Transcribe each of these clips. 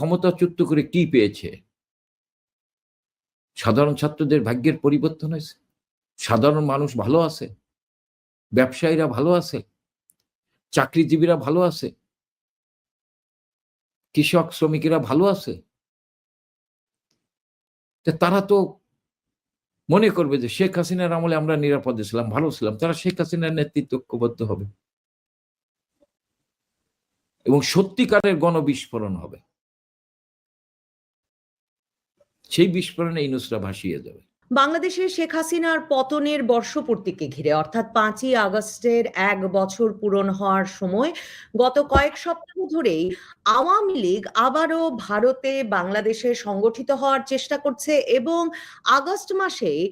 ক্ষমতাচ্যুত করে কি পেয়েছে? সাধারণ ছাত্রদের ভাগ্যের পরিবর্তন হয়েছে, সাধারণ মানুষ ভালো আছে, ব্যবসায়ীরা ভালো আছে, চাকরিজীবীরা ভালো আছে, কৃষক শ্রমিকেরা ভালো আছে। তারা তো মনে করবে যে শেখ হাসিনার আমলে আমরা নিরাপদে ছিলাম, ভালো ছিলাম। তারা শেখ হাসিনার নেতৃত্বে ঐক্যবদ্ধ হবে এবং সত্যিকারের গণবিস্ফোরণ হবে। সেই বিস্ফোরণে ইউনূসরা ভাসিয়ে যাবে। বাংলাদেশে শেখ হাসিনার পতনের বর্ষপূর্তিকে ঘিরে অর্থাৎ 5ই আগস্টের 1 বছর পূরণ হওয়ার সময় গত কয়েক সপ্তাহ ধরেই আওয়ামী লীগ আবারও ভারতে বাংলাদেশে সংগঠিত হওয়ার চেষ্টা করছে এবং আগস্ট মাসেই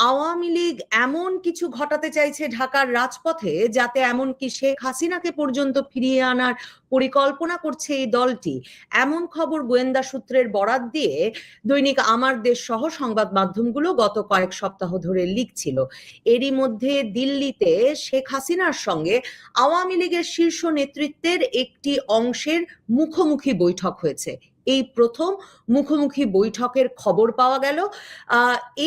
আওয়ামী লীগ এমন কিছু ঘটাতে চাইছে ঢাকার রাজপথে যাতে এমনকি শেখ হাসিনাকে পর্যন্ত ফিরিয়ে আনার পরিকল্পনা করছে এই দলটি। এমন খবর গোয়েন্দা সূত্রের বরাত দিয়ে দৈনিক আমার দেশ সহ সংবাদ মাধ্যমগুলো গত কয়েক সপ্তাহ ধরে লিখছিল। এরই মধ্যে দিল্লিতে শেখ হাসিনার সঙ্গে আওয়ামী লীগের শীর্ষ নেতৃত্বের একটি অংশের মুখোমুখি বৈঠক হয়েছে। এই প্রথম মুখোমুখি বৈঠকের খবর পাওয়া গেল।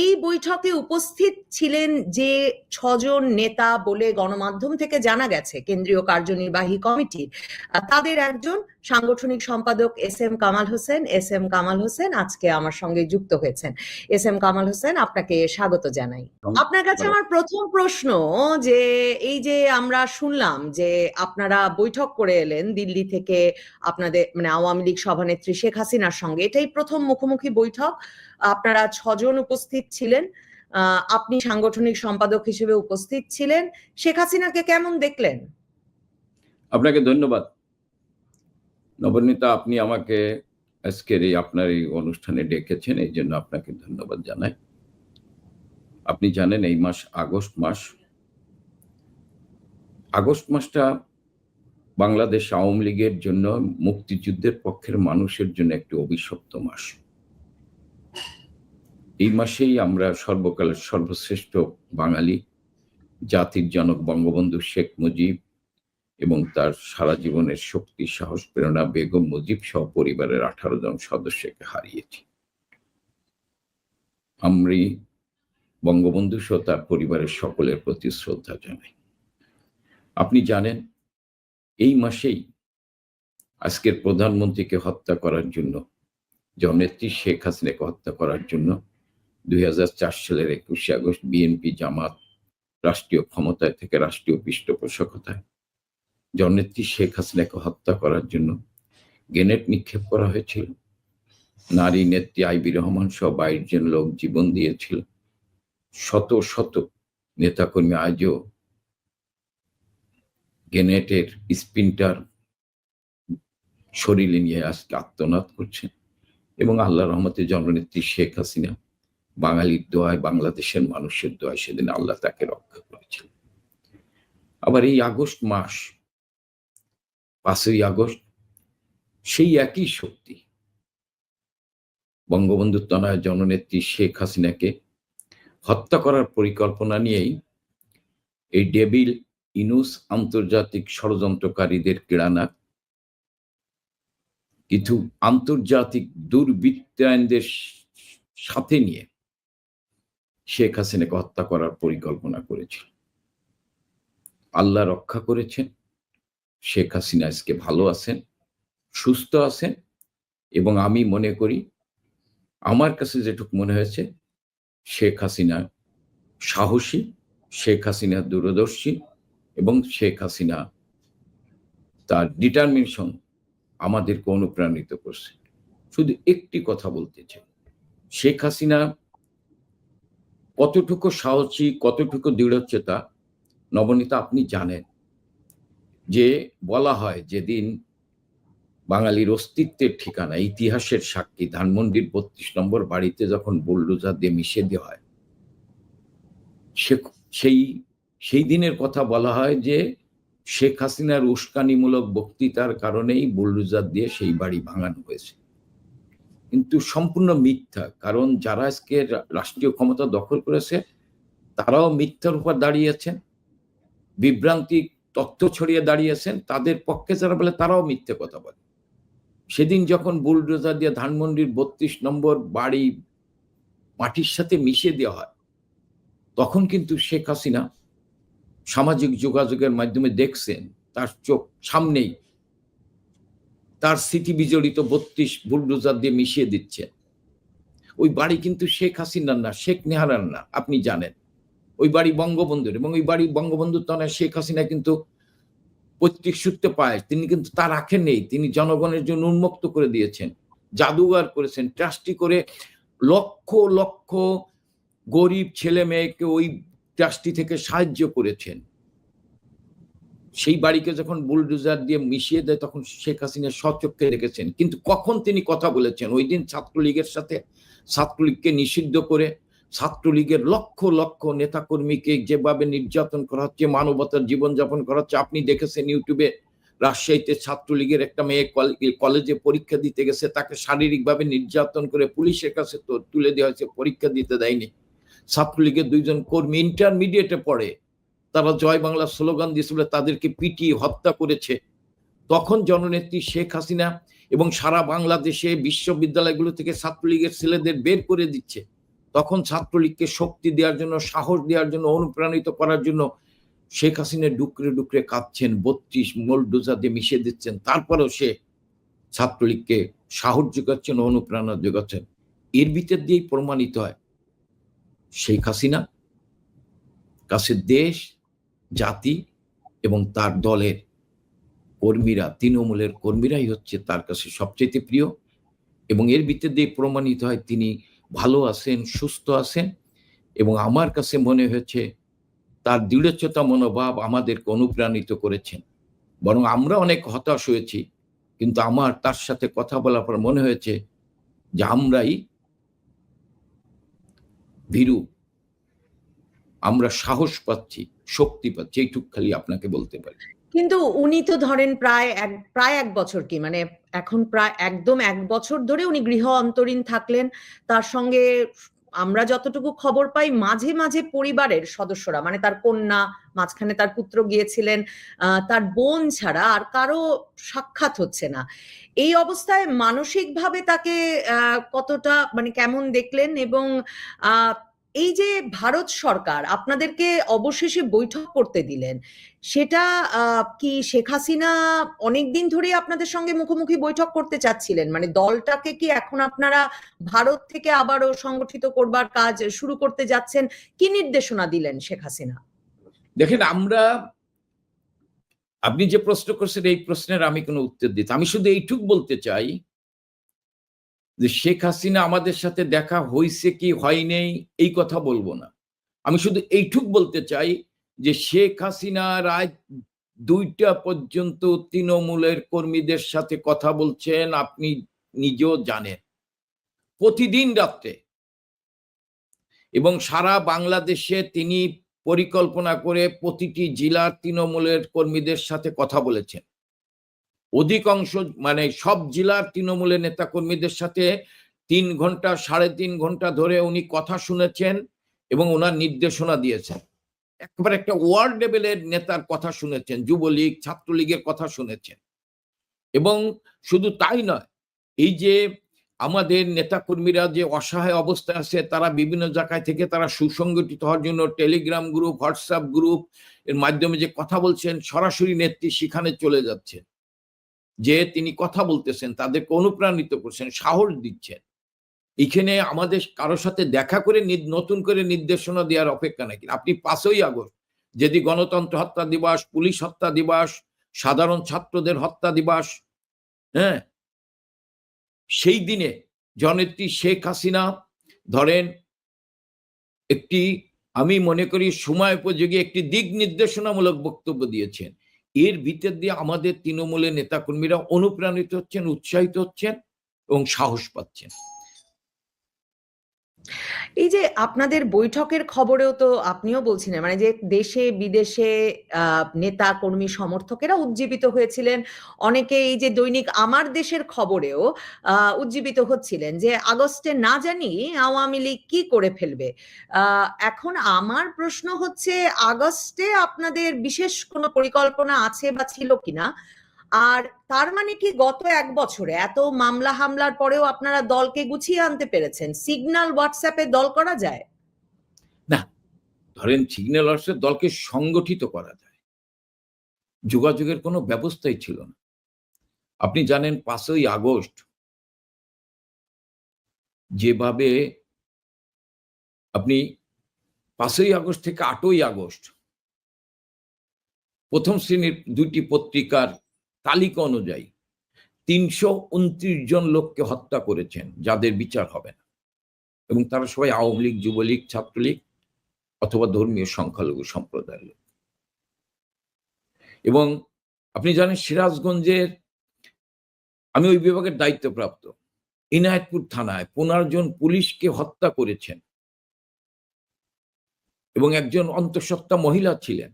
এই বৈঠকে উপস্থিত ছিলেন যে 6 জন নেতা বলে গণমাধ্যম থেকে জানা গেছে কেন্দ্রীয় কার্যনির্বাহী কমিটির, তাদের একজন সাংগঠনিক সম্পাদক এস এম কামাল হোসেন আজকে আমার সঙ্গে যুক্ত হয়েছেন। এস এম কামাল হোসেন, আপনাকে স্বাগত জানাই। আপনার কাছে আমার প্রথম প্রশ্ন, যে এই যে আমরা শুনলাম যে আপনারা বৈঠক করে এলেন দিল্লি থেকে আপনাদের মানে আওয়ামী লীগ সভানেত্রী শেখ হাসিনার সঙ্গে, এটাই প্রথম মুখোমুখি বৈঠক, আপনারা 6 জন উপস্থিত ছিলেন, আপনি সাংগঠনিক সম্পাদক হিসেবে উপস্থিত ছিলেন। শেখ হাসিনাকে কেমন দেখলেন? আপনাকে ধন্যবাদ নবনীতা, আপনি আমাকে আজকের এই আপনার এই অনুষ্ঠানে ডেকেছেন, এই জন্য আপনাকে ধন্যবাদ জানাই। আপনি জানেন এই মাস আগস্ট মাসটা বাংলাদেশ আওয়ামী লীগের জন্য, মুক্তিযুদ্ধের পক্ষের মানুষের জন্য একটি অভিশপ্ত মাস। এই মাসেই আমরা সর্বকালের সর্বশ্রেষ্ঠ বাঙালি, জাতির জনক বঙ্গবন্ধু শেখ মুজিব এবং তার সারা জীবনের শক্তি, সাহস, প্রেরণা বেগম মুজিব সহ পরিবারের 18 জন সদস্যকে হারিয়েছি। আমি বঙ্গবন্ধু সহ তার পরিবারের সকলের প্রতি শ্রদ্ধা জানাই। আপনি জানেন এই মাসেই আজকের প্রধানমন্ত্রীকে হত্যা করার জন্য, জননেত্রী শেখ হাসিনাকে হত্যা করার জন্য 2004 সালের 21শে আগস্ট বিএনপি জামাত রাষ্ট্রীয় ক্ষমতায় থেকে রাষ্ট্রীয় পৃষ্ঠপোষকতায় জননেত্রী শেখ হাসিনাকে হত্যা করার জন্য গ্রেনেড নিক্ষেপ করা হয়েছিল। নারী নেত্রী আইবি রহমান সহ 22 জন লোক জীবন দিয়েছিল। শত শত নেতাকর্মী আজও গ্রেনেডের স্পিনটার শরীরে নিয়ে আজকে আত্মনাদ করছেন এবং আল্লাহর রহমতে জননেত্রী শেখ হাসিনা বাঙালির দোয়ায়, বাংলাদেশের মানুষের দোয়ায় সেদিন আল্লাহ তাকে রক্ষা করেছিল। আবার এই আগস্ট মাস, 5ই আগস্ট, সেই একই শক্তি বঙ্গবন্ধু তনয়া জননেত্রী শেখ হাসিনাকে হত্যা করার পরিকল্পনা নিয়েই এই ডেভিল ইউনূস আন্তর্জাতিক ষড়যন্ত্রকারীদের কেড়ানাক কিছু আন্তর্জাতিক দুর্বৃত্তায়নদের সাথে নিয়ে শেখ হাসিনাকে হত্যা করার পরিকল্পনা করেছিল। আল্লাহ রক্ষা করেছেন, শেখ হাসিনা আজকে ভালো আছেন, সুস্থ আছেন এবং আমি মনে করি, আমার কাছে যেটুকু মনে হয়েছে, শেখ হাসিনা সাহসী, শেখ হাসিনা দূরদর্শী এবং শেখ হাসিনা তার ডিটারমিনেশন আমাদেরকে অনুপ্রাণিত করছে। শুধু একটি কথা বলতে চাই, শেখ হাসিনা কতটুকু সাহসী, কতটুকু দৃঢ়চেতা নবনীতা আপনি জানেন। যে বলা হয় যেদিন বাঙালির অস্তিত্বের ঠিকানা, ইতিহাসের সাক্ষী ধানমন্ডির 32 নম্বর বাড়িতে যখন বুলডোজার দিয়ে মিশিয়ে দেওয়া হয়, সেই দিনের কথা বলা হয় যে শেখ হাসিনার উস্কানিমূলক বক্তৃতার কারণেই বুলডোজার দিয়ে সেই বাড়ি ভাঙানো হয়েছে। কিন্তু সম্পূর্ণ মিথ্যা, কারণ যারা আজকে রাষ্ট্রীয় ক্ষমতা দখল করেছে তারাও মিথ্যার উপর দাঁড়িয়েছেন, বিভ্রান্তিক তথ্য ছড়িয়ে দাঁড়িয়েছেন। তাদের পক্ষে যারা বলে তারাও মিথ্যে কথা বলে। সেদিন যখন বুলডোজার দিয়ে ধানমন্ডির ৩২ নম্বর বাড়ি মাটির সাথে মিশিয়ে দেওয়া হয়, তখন কিন্তু শেখ হাসিনা সামাজিক যোগাযোগের মাধ্যমে দেখছেন তার চোখ সামনেই তার স্মৃতি বিজড়িত ৩২ বুলডোজার দিয়ে মিশিয়ে দিচ্ছে। ওই বাড়ি কিন্তু শেখ হাসিনার না, শেখ নেহারার না, আপনি জানেন। ওই বাড়ি বঙ্গবন্ধুর, এবং ওই বাড়ি বঙ্গবন্ধুর তনে শেখ হাসিনা কিন্তু পৈতৃক সূত্রে পায়, তিনি কিন্তু তা রাখেন নেই, তিনি জনগণের জন্য উন্মুক্ত করে দিয়েছেন, জাদুঘর করেছেন, ট্রাস্টি করে লক্ষ লক্ষ গরিব ছেলে মেয়েকে ওই ট্রাস্টি থেকে সাহায্য করেছেন। সেই বাড়িকে যখন বুলডোজার দিয়ে মিশিয়ে দেয় তখন শেখ হাসিনা স্বচক্ষে দেখেছেন। কিন্তু কখন তিনি কথা বলেছেন? ওই দিন ছাত্রলীগের সাথে, ছাত্রলীগকে নিষিদ্ধ করে ছাত্রলীগের লক্ষ লক্ষ নেতাকর্মীকে যেভাবে নির্যাতন করা হচ্ছে, মানবতার জীবনযাপন করা হচ্ছে, আপনি দেখেছেন ইউটিউবে। রাজশাহীতে ছাত্রলীগের একটা মেয়ে কলেজে পরীক্ষা দিতে গেছে, তাকে শারীরিকভাবে নির্যাতন করে পুলিশের কাছে তুলে দেওয়া হয়েছে, পরীক্ষা দিতে দেয়নি। ছাত্রলীগের 2 জন কর্মী ইন্টারমিডিয়েটে পড়ে, তারা জয় বাংলা স্লোগান দিয়েছিল, তাদেরকে পিটিয়ে হত্যা করেছে। তখন জননেত্রী শেখ হাসিনা এবং সারা বাংলাদেশে বিশ্ববিদ্যালয়গুলো থেকে ছাত্রলীগের ছেলেদের বের করে দিচ্ছে। তখন ছাত্রলীগকে শক্তি দেওয়ার জন্য, সাহস দেওয়ার জন্য, অনুপ্রাণিত করার জন্য শেখ হাসিনা ডুকরে ডুকরে কাঁদছেন, 32 বুলডোজার দিয়ে মিশিয়ে দিচ্ছেন। তারপরেও সে ছাত্রলীগকে সাহস যোগাচ্ছেন, অনুপ্রেরণা যোগাচ্ছেন। এর ভিতর দিয়েই প্রমাণিত হয় শেখ হাসিনা কাছে দেশ, জাতি এবং তার দলের কর্মীরা, তৃণমূলের কর্মীরাই হচ্ছে তার কাছে সবচেয়ে প্রিয়। এবং এর ভিতর দিয়ে প্রমাণিত হয় তিনি ভালো আছেন, সুস্থ আছেন। এবং আমার কাছে মনে হয়েছে তার দৃঢ়চেতা মনোভাব আমাদেরকে অনুপ্রাণিত করেছেন। বরং আমরা অনেক হতাশ হয়েছি, কিন্তু আমার তার সাথে কথা বলার পর মনে হয়েছে যে আমরাই ভীরু, আমরা সাহস পাচ্ছি, শক্তি পাচ্ছি, এইটুক খালি আপনাকে বলতে পারি। কিন্তু উনি তো ধরেন প্রায় এক বছর, কি মানে এখন প্রায় একদম 1 বছর ধরে উনি গৃহ অন্তরীণ থাকলেন। তার সঙ্গে আমরা যতটুকু খবর পাই মাঝে মাঝে পরিবারের সদস্যরা, মানে তার কন্যা, মাঝখানে তার পুত্র গিয়েছিলেন, তার বোন ছাড়া আর কারো সাক্ষাৎ হচ্ছে না। এই অবস্থায় মানসিকভাবে তাকে কতটা, মানে কেমন দেখলেন? এবং এই যে ভারত সরকার আপনাদেরকে অবশেষে বৈঠক করতে দিলেন, সেটা কি শেখ হাসিনা অনেকদিন ধরে আপনাদের সঙ্গে মুখোমুখি বৈঠক করতে চাচ্ছিলেন? মানে দলটাকে কি এখন আপনারা ভারত থেকে আবারও সংগঠিত করবার কাজ শুরু করতে যাচ্ছেন? কি নির্দেশনা দিলেন শেখ হাসিনা? দেখেন, আপনি যে প্রশ্ন করছেন এই প্রশ্নের আমি কোনো উত্তর দিতে, আমি শুধু এইটুক বলতে চাই যে শেখ হাসিনা আমাদের সাথে দেখা হয়েছে কি হয়নি এই কথা বলবো না। আমি শুধু এইটুক বলতে চাই যে শেখ হাসিনা রাত 2টা পর্যন্ত তৃণমূলের কর্মীদের সাথে কথা বলছেন, আপনি নিজেও জানেন, প্রতিদিন রাত্রে। এবং সারা বাংলাদেশে তিনি পরিকল্পনা করে প্রতিটি জেলার তৃণমূলের কর্মীদের সাথে কথা বলেছেন। অধিকাংশ, মানে সব জেলার তৃণমূলের নেতা কর্মীদের সাথে 3 ঘন্টা 3.5 ঘন্টা ধরে উনি কথা শুনেছেন এবং ওনার নির্দেশনা দিয়েছেন। একবার একটা ওয়ার্ড লেভেলের নেতার কথা শুনেছেন, যুবলীগ, ছাত্রলীগের কথা শুনেছেন। এবং শুধু তাই নয়, এই যে আমাদের নেতাকর্মীরা যে অসহায় অবস্থায় আছে, তারা বিভিন্ন জায়গায় থেকে তারা সুসংগঠিত হওয়ার জন্য টেলিগ্রাম গ্রুপ, হোয়াটসঅ্যাপ গ্রুপ এর মাধ্যমে যে কথা বলছেন, সরাসরি নেত্রী সেখানে চলে যাচ্ছে, যে তিনি কথা বলতেছেন, তাদেরকে অনুপ্রাণিত করছেন, সাহস দিচ্ছেন। এখানে আমাদের কারো সাথে দেখা করে নতুন করে নির্দেশনা দেওয়ার অপেক্ষা নাকি। আপনি 5ই আগস্ট যেদি গণতন্ত্র হত্যা দিবস, পুলিশ হত্যা দিবস, সাধারণ ছাত্রদের হত্যা দিবস, হ্যাঁ, সেই দিনে জননেত্রী শেখ হাসিনা ধরেন একটি, আমি মনে করি সময় উপযোগী একটি দিক নির্দেশনামূলক বক্তব্য দিয়েছেন। এর ভিতর দিয়ে আমাদের তৃণমূলের নেতাকর্মীরা অনুপ্রাণিত হচ্ছেন, উৎসাহিত হচ্ছেন এবং সাহস পাচ্ছেন। এই যে আপনাদের বৈঠকের খবরেও তো আপনিও বলছিলেন, মানে যে দেশে বিদেশে নেতা কর্মী সমর্থকেরা উজ্জীবিত হয়েছিলেন। অনেকে এই যে দৈনিক আমার দেশের খবরেও উজ্জীবিত হচ্ছিলেন যে আগস্টে না জানি আওয়ামী লীগ কি করে ফেলবে। এখন আমার প্রশ্ন হচ্ছে, আগস্টে আপনাদের বিশেষ কোনো পরিকল্পনা আছে বা ছিল কিনা? আর তার মানে কি গত 1 বছরে এত মামলা হামলার পরেও আপনারা দলকে গুছিয়ে আনতে পেরেছেন? সিগন্যাল হোয়াটসঅ্যাপে দল করা যায়? না, ধরেন সিগন্যাল হোয়াটসঅ্যাপ দলকে সংগঠিত করা যায়, যোগাযোগের কোনো ব্যবস্থাই ছিল না। আপনি জানেন 5ই আগস্ট যেভাবে আপনি 5ই আগস্ট থেকে 8ই আগস্ট প্রথম শ্রেণীর 2টি পত্রিকার তালিকা অনুযায়ী 329 জন লোককে হত্যা করেছেন যাদের বিচার হবে না, এবং তারা সবাই আওয়ামী লীগ, যুবলীগ, ছাত্রলীগ অথবা ধর্মীয় সংখ্যালঘু সম্প্রদায়ের লোক। এবং আপনি জানেন সিরাজগঞ্জের, আমি ওই বিভাগের দায়িত্বপ্রাপ্ত, ইনায়েতপুর থানায় 15 জন পুলিশকে হত্যা করেছেন এবং একজন অন্তঃসত্ত্বা মহিলা ছিলেন,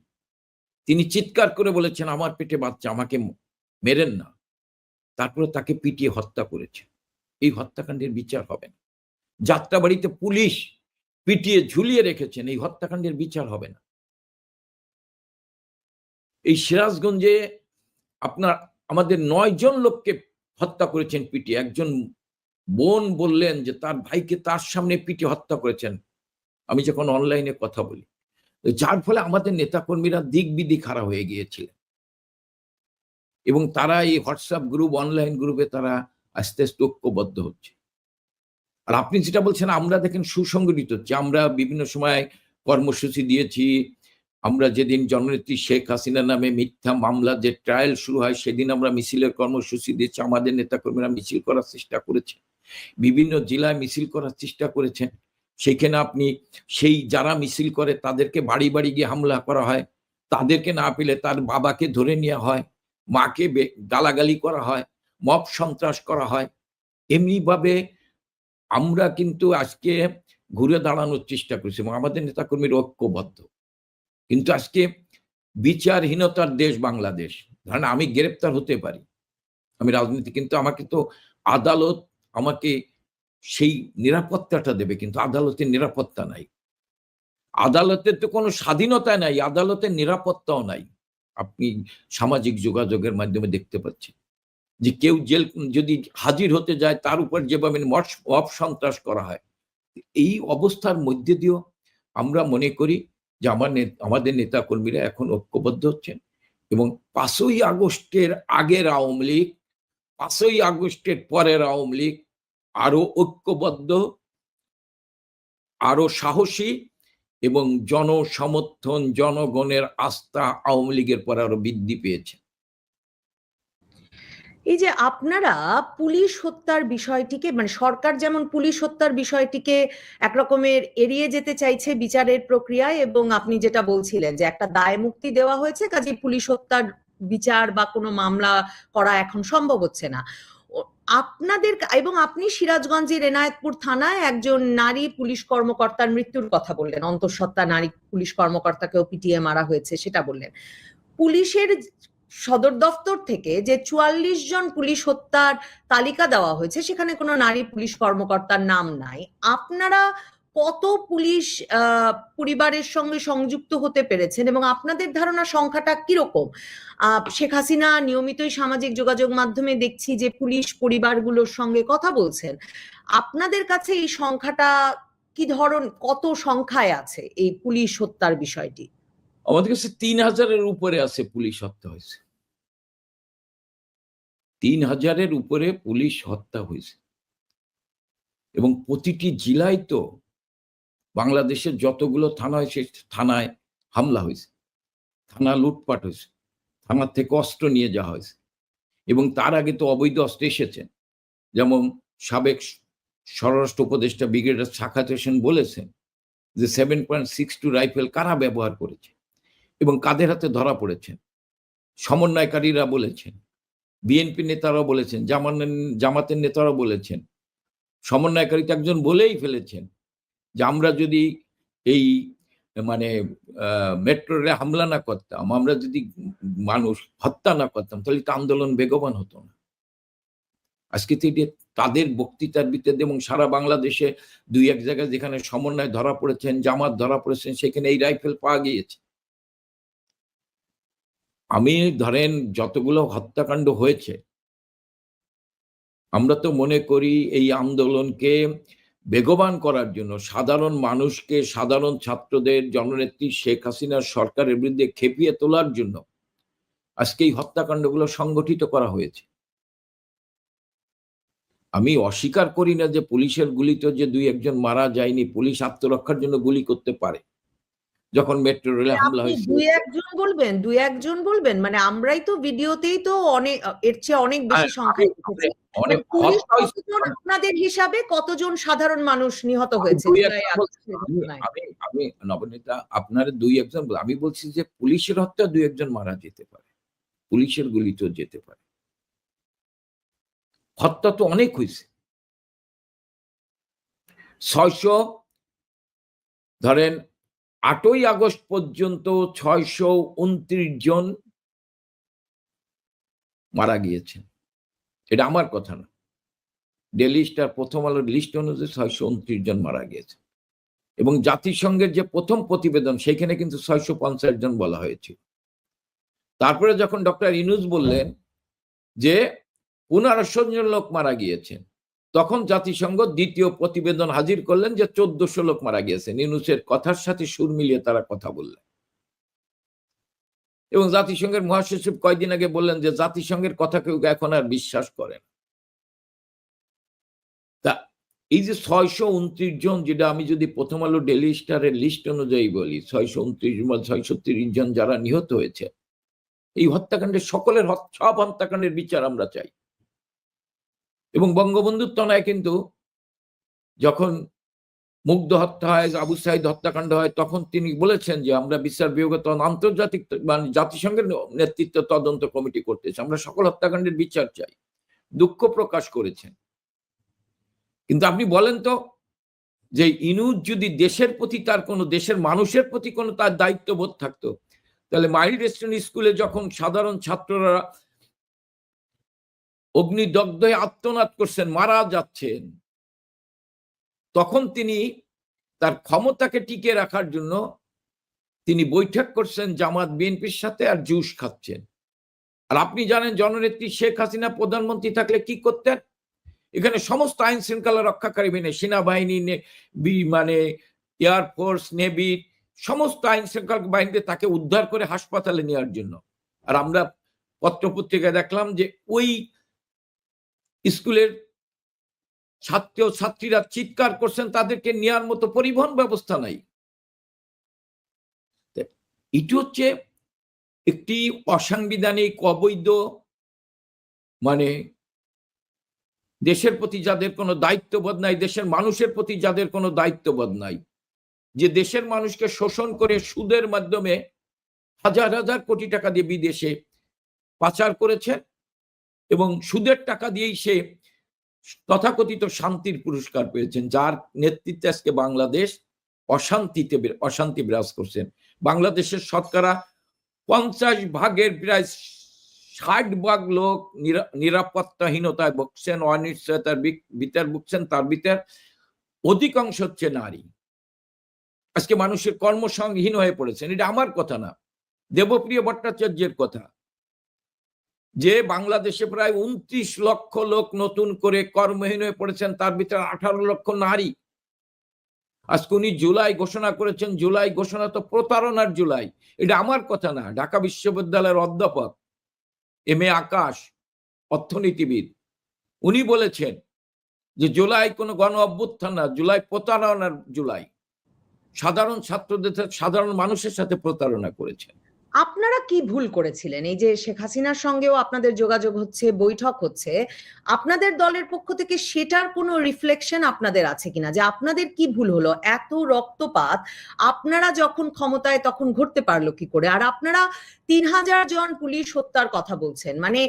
তিনি চিৎকার করে বলেছেন আমার পেটে বাচ্চা, আমাকে মেরেন না। তারপরে তাকে পিটিয়ে হত্যা করেছেন। এই হত্যাকাণ্ডের বিচার হবে না। যাত্রাবাড়িতে পুলিশ পিটিয়ে ঝুলিয়ে রেখেছেন, এই হত্যাকাণ্ডের বিচার হবে না। এই সিরাজগঞ্জে আপনার আমাদের 9 জন লোককে হত্যা করেছেন পিটিয়ে। একজন বোন বললেন যে তার ভাইকে তার সামনে পিটিয়ে হত্যা করেছেন, আমি যখন অনলাইনে কথা বলি, যার ফলে আমাদের নেতাকর্মীরা দিক বিদিক হারা হয়ে গিয়েছিলেন এবং তারা এই হোয়াটসঅ্যাপ গ্রুপ, অনলাইন গ্রুপে তারা আস্তে আস্তে ঐক্যবদ্ধ হচ্ছে। আর আপনি যেটা বলছেন, আমরা দেখেন সুসংগঠিত হচ্ছে। আমরা বিভিন্ন সময় কর্মসূচি দিয়েছি। আমরা যেদিন জননেত্রী শেখ হাসিনা নামে মিথ্যা মামলা যে ট্রায়াল শুরু হয়, সেদিন আমরা মিছিলের কর্মসূচি দিয়েছি। আমাদের নেতাকর্মীরা মিছিল করার চেষ্টা করেছে, বিভিন্ন জেলায় মিছিল করার চেষ্টা করেছেন। সেখানে আপনি সেই যারা মিছিল করে তাদেরকে বাড়ি বাড়ি গিয়ে হামলা করা হয়, তাদেরকে না পেলে তার বাবাকে ধরে নেওয়া হয়, মাকে গালাগালি করা হয়, মব সন্ত্রাস করা হয়। এমনিভাবে আমরা কিন্তু আজকে ঘুরে দাঁড়ানোর চেষ্টা করছি এবং আমাদের নেতাকর্মীরা ঐক্যবদ্ধ। কিন্তু আজকে বিচারহীনতার দেশ বাংলাদেশ। ধরেন আমি গ্রেপ্তার হতে পারি, আমি রাজনীতি, কিন্তু আমাকে তো আদালত আমাকে সেই নিরাপত্তাটা দেবে, কিন্তু আদালতের নিরাপত্তা নাই। আদালতের তো কোনো স্বাধীনতা নাই, আদালতের নিরাপত্তাও নাই। আপনি সামাজিক যোগাযোগের মাধ্যমে দেখতে পাচ্ছেন যে কেউ জেল যদি হাজির হতে যায় তার উপর যেভাবে মব সন্ত্রাস করা হয়। এই অবস্থার মধ্যে দিয়েও আমরা মনে করি যে আমাদের নেতা কর্মীরা এখন ঐক্যবদ্ধ হচ্ছেন এবং 5ই আগস্টের আগের আওয়ামী লীগ, 5ই আগস্টের পরের আওয়ামী লীগ আরো ঐক্যবদ্ধ, আরো সাহসী এবং জনসমর্থন, জনগণের আস্থা আওয়ামী লীগের পরে আরো বৃদ্ধি পেয়েছে। এই যে আপনারা পুলিশ হত্যার বিষয়টিকে, মানে সরকার যেমন পুলিশ হত্যার বিষয়টিকে একরকমের এড়িয়ে যেতে চাইছে বিচারের প্রক্রিয়ায়, এবং আপনি যেটা বলছিলেন যে একটা দায় মুক্তি দেওয়া হয়েছে, কাজে পুলিশ হত্যার বিচার বা কোনো মামলা করা এখন সম্ভব হচ্ছে না আপনাদের। এবং আপনি সিরাজগঞ্জের এনায়েতপুর থানায় একজন নারী পুলিশ কর্মকর্তার মৃত্যুর কথা বললেন, অন্তঃসত্ত্বা নারী পুলিশ কর্মকর্তাকেও পিটিয়ে মারা হয়েছে সেটা বললেন। পুলিশের সদর দপ্তর থেকে যে 44 জন পুলিশ হত্যার তালিকা দেওয়া হয়েছে, সেখানে কোনো নারী পুলিশ কর্মকর্তার নাম নাই। আপনারা কত পুলিশ পরিবারের সঙ্গে সংযুক্ত হতে পেরেছেন এবং আপনাদের ধারণা সংখ্যাটা কিরকম? শেখ হাসিনা নিয়মিতই সামাজিক যোগাযোগ মাধ্যমে দেখছি যে পুলিশ পরিবারগুলোর সঙ্গে কথা বলছেন। আপনাদের কাছে এই সংখ্যাটা কি কত সংখ্যায় আছে এই পুলিশ হত্যার বিষয়টি? আমাদের কাছে 3000-এর উপরে আছে পুলিশ হত্যা হয়েছে। 3000-এর উপরে পুলিশ হত্যা হয়েছে এবং প্রতিটি জেলায় তো বাংলাদেশের যতগুলো থানা হয়েছে থানায় হামলা হয়েছে, থানা লুটপাট হয়েছে, থানার থেকে অস্ত্র নিয়ে যাওয়া হয়েছে এবং তার আগে তো অবৈধ অস্ত্র এসেছে। যেমন সাবেক স্বরাষ্ট্র উপদেষ্টা ব্রিগেডিয়ার সাখাওয়াত হোসেন বলেছেন যে 7.62 রাইফেল কারা ব্যবহার করেছে এবং কাদের হাতে ধরা পড়েছেন। সমন্বয়কারীরা বলেছেন, বিএনপি নেতারাও বলেছেন, জামাতের নেতারাও বলেছেন, সমন্বয়কারী তো একজন বলেই ফেলেছেন যে আমরা যদি এই মানে মেট্রো রেলে হামলা না করতাম, আমরা যদি মানুষ হত্যা না করতাম, তাহলে তো আন্দোলন বেগবান হতো না। আজকে তাদের বক্তৃতার ভিত্তিতে এবং সারা বাংলাদেশে 2-1 জায়গায় যেখানে সমন্বয় ধরা পড়েছেন, জামাত ধরা পড়েছেন, সেখানে এই রাইফেল পাওয়া গিয়েছে। আমি ধরেন যতগুলো হত্যাকাণ্ড হয়েছে, আমরা তো মনে করি এই আন্দোলনকে বেগবান করার জন্য, সাধারণ মানুষকে, সাধারণ ছাত্রদের, জননেত্রী শেখ হাসিনার সরকারের বিরুদ্ধে খেপিয়ে তোলার জন্য আজকে এই হত্যাকাণ্ডগুলো সংগঠিত করা হয়েছে। আমি অস্বীকার করি না যে পুলিশের গুলিতে যে ২-১ জন মারা যায়নি, পুলিশ আত্মরক্ষার জন্য গুলি করতে পারে। যখন মেট্রো রেলে হামলা আপনি হয়েছিল, ২-১ জন বলবেন, মানে আমরাই তো ভিডিওতেই তো অনেক এর চেয়ে অনেক বেশি সংখ্যায় দেখেছি। অনেক পুলিশ হত্যা হয়েছে। কতজন, আপনাদের হিসাবে কতজন সাধারণ মানুষ নিহত হয়েছে জুলাই আগস্টের ঘটনায়? আমি নবনীতা, আপনার ২-১ জন, আমি বলছি যে পুলিশের হত্যা ২-১ জন মারা যেতে পারে, পুলিশের গুলিতেও যেতে পারে। হত্যা তো অনেক হয়েছে। ৬০০, ধরেন ৮ই আগস্ট পর্যন্ত ৬২৯ জন মারা গিয়েছেন। এটা আমার কথা না, ডেইলি স্টার প্রথম আলোর লিস্ট অনুযায়ী ৬২৯ জন মারা গিয়েছে। এবং জাতিসংঘের যে প্রথম প্রতিবেদন, সেখানে কিন্তু ৬৫০ জন বলা হয়েছিল। তারপরে যখন ডক্টর ইউনূস বললেন যে ১৫০০ জন লোক মারা গিয়েছেন, তখন জাতিসংঘ দ্বিতীয় প্রতিবেদন হাজির করলেন যে ১৪০০ লোক মারা গিয়েছেন। ইউনূসের কথার সাথে সুর মিলিয়ে তারা কথা বললেন। এবং জাতিসংঘের মহাসচিব কয়েকদিন আগে বললেন যে জাতিসংঘের কথা কেউ এখন আর বিশ্বাস করেন। তা এই যে ৬২৯ জন, যেটা আমি যদি প্রথম আলো ডেইলি স্টারের লিস্ট অনুযায়ী বলি, ৬২৯ বা ৬৩০ জন যারা নিহত হয়েছে, এই হত্যাকাণ্ডের সকলের সব হত্যাকাণ্ডের বিচার আমরা চাই। এবং বঙ্গবন্ধুর তনয় কিন্তু যখন মুগ্ধ হত্যা হয়, আবু সাঈদ হত্যাকাণ্ড হয়, তখন তিনি বলেছেন যে আমরা বিচার বিভাগে আন্তর্জাতিক মানে জাতিসংঘের নেতৃত্ব তদন্ত কমিটি করতেছে, আমরা সকল হত্যাকাণ্ডের বিচার চাই, দুঃখ প্রকাশ করেছেন। কিন্তু আপনি বলেন তো, যে ইউনূস যদি দেশের প্রতি, তার কোনো দেশের মানুষের প্রতি কোনো তার দায়িত্ববোধ থাকতো, তাহলে মাইল স্টোন স্কুলে যখন সাধারণ ছাত্ররা অগ্নিদগ্ধ হয়ে আত্মনাদ করছেন, মারা যাচ্ছেন, তখন তিনি তার ক্ষমতাকে টিকিয়ে রাখার জন্য তিনি বৈঠক করছেন জামাত বিএনপির সাথে, আর জুস খাচ্ছেন। আর আপনি জানেন জননেত্রী শেখ হাসিনা প্রধানমন্ত্রী থাকলে কি করতেন? এখানে সমস্ত আইন শৃঙ্খলা রক্ষাকারী বাহিনী, সেনাবাহিনী, মানে এয়ারফোর্স, নেভি, সমস্ত আইন শৃঙ্খলা বাহিনীতে তাকে উদ্ধার করে হাসপাতালে নেওয়ার জন্য। আর আমরা পত্রপত্রিকায় দেখলাম যে ওই স্কুলের ছাত্র ছাত্রীরা চিৎকার করছেন, তাদেরকে নেওয়ার মতো পরিবহন ব্যবস্থা নাই। এটি হচ্ছে একটি অসাংবিধানিক, অবৈধ, মানে দেশের প্রতি যাদের কোনো দায়িত্ববোধ নাই, দেশের মানুষের প্রতি যাদের কোনো দায়িত্ববোধ নাই, যে দেশের মানুষকে শোষণ করে সুদের মাধ্যমে হাজার হাজার কোটি টাকা দিয়ে বিদেশে পাচার করেছে, এবং সুদের টাকা দিয়েই সে তথাকথিত শান্তির পুরস্কার পেয়েছেন, যার নেতৃত্বে আজকে বাংলাদেশ অশান্তি বিরাজ করছেন। বাংলাদেশের শতকরা ৫০ প্রায় ৬০ লোক নিরাপত্তাহীনতায় ভুগছেন, অনিশ্চয়তার ভিতর ভুগছেন, তার ভিতর অধিকাংশ হচ্ছে নারী। আজকে মানুষের কর্মসংহীন হয়ে পড়েছেন। এটা আমার কথা না, দেবপ্রিয় ভট্টাচার্যের কথা, যে বাংলাদেশে প্রায় ২৯ লক্ষ লোক নতুন করে কর্মহীন হয়ে পড়েছেন, তার ভিতরে ১৮ লক্ষ নারী। আজকে উনি জুলাই ঘোষণা করেছেন, জুলাই ঘোষণা তো প্রতারণার জুলাই। এটা আমার কথা না, ঢাকা বিশ্ববিদ্যালয়ের অধ্যাপক এম.এ. আকাশ, অর্থনীতিবিদ, উনি বলেছেন যে জুলাই কোনো গণ অভ্যুত্থান না, জুলাই প্রতারণার জুলাই। সাধারণ ছাত্রদের, সাধারণ মানুষের সাথে প্রতারণা করেছেন। আপনারা কি ভুল করেছিলেন? এই যে শেখ হাসিনার সঙ্গেও আপনাদের যোগাযোগ হচ্ছে, বৈঠক হচ্ছে, আপনাদের দলের পক্ষ থেকে সেটার কোনো রিফ্লেকশন আপনাদের আছে কিনা, যে আপনাদের কি ভুল হলো? এত রক্তপাত আপনারা যখন ক্ষমতায় তখন ঘটতে পারলো কি করে? আর আপনারা ৩০০০ জন পুলিশ হত্যার কথা বলছেন, মানে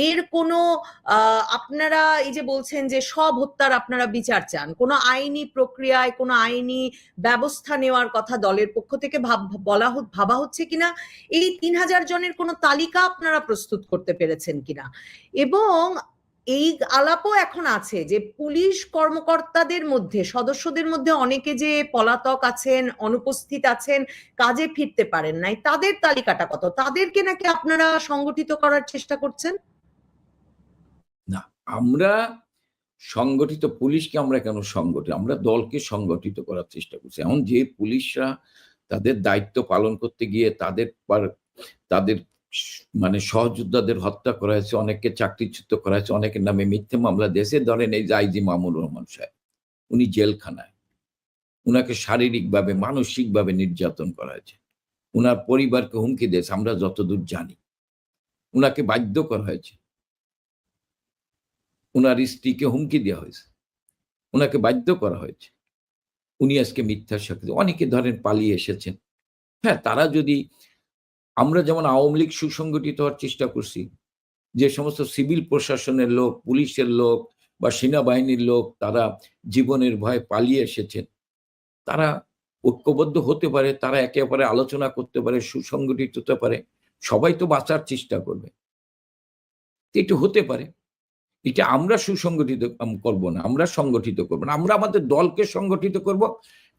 এর কোনো আপনারা এই যে বলছেন যে সব হত্যার আপনারা বিচার চান, কোনো আইনি প্রক্রিয়ায় কোনো আইনি ব্যবস্থা নেওয়ার কথা দলের পক্ষ থেকে ভাবা হচ্ছে কিনা? এই ৩০০০ জনের কোনো তালিকা আপনারা প্রস্তুত করতে পেরেছেন কিনা? এবং এই আলাপও এখন আছে যে পুলিশ কর্মকর্তাদের মধ্যে, সদস্যদের মধ্যে অনেকে যে পলাতক আছেন, অনুপস্থিত আছেন, কাজে ফিরতে পারেন নাই, তাদের তালিকাটা কত? তাদেরকে নাকি আপনারা সংগঠিত করার চেষ্টা করছেন? না, আমরা সংগঠিত পুলিশকে আমরা কেন সংগঠিত, আমরা দলকে সংগঠিত করার চেষ্টা করছি। এখন যে পুলিশরা তাদের দায়িত্ব পালন করতে গিয়ে তাদের মানে সহযোদ্ধাদের হত্যা করা হয়েছে, অনেককে চাকরিচ্যুত করা হয়েছে, অনেকের নামে মিথ্যে মামলা দিয়েছে। ধরেন এই যে আইজি মামুনুর রহমান সাহেব, উনি জেলখানায়, উনাকে শারীরিকভাবে মানসিকভাবে নির্যাতন করা হয়েছে, উনার পরিবারকে হুমকি দিয়েছে আমরা যতদূর জানি, উনাকে বাধ্য করা হয়েছে, উনার স্ত্রীকে হুমকি দেওয়া হয়েছে, উনাকে বাধ্য করা হয়েছে, উনি আজকে মিথ্যার সাক্ষী। অনেকে ধরেন পালিয়ে এসেছেন। হ্যাঁ, তারা যদি, আমরা যেমন আওয়ামী লীগ সুসংগঠিত হওয়ার চেষ্টা করছি, যে সমস্ত সিভিল প্রশাসনের লোক, পুলিশের লোক বা সেনাবাহিনীর লোক তারা জীবনের ভয়ে পালিয়ে এসেছেন, তারা ঐক্যবদ্ধ হতে পারে, তারা একে অপরে আলোচনা করতে পারে, সুসংগঠিত হতে পারে, সবাই তো বাঁচার চেষ্টা করবে। এটা হতে পারে। এটা আমরা সুসংগঠিত করব না, আমরা সংগঠিত করব না, আমরা আমাদের দলকে সংগঠিত করব।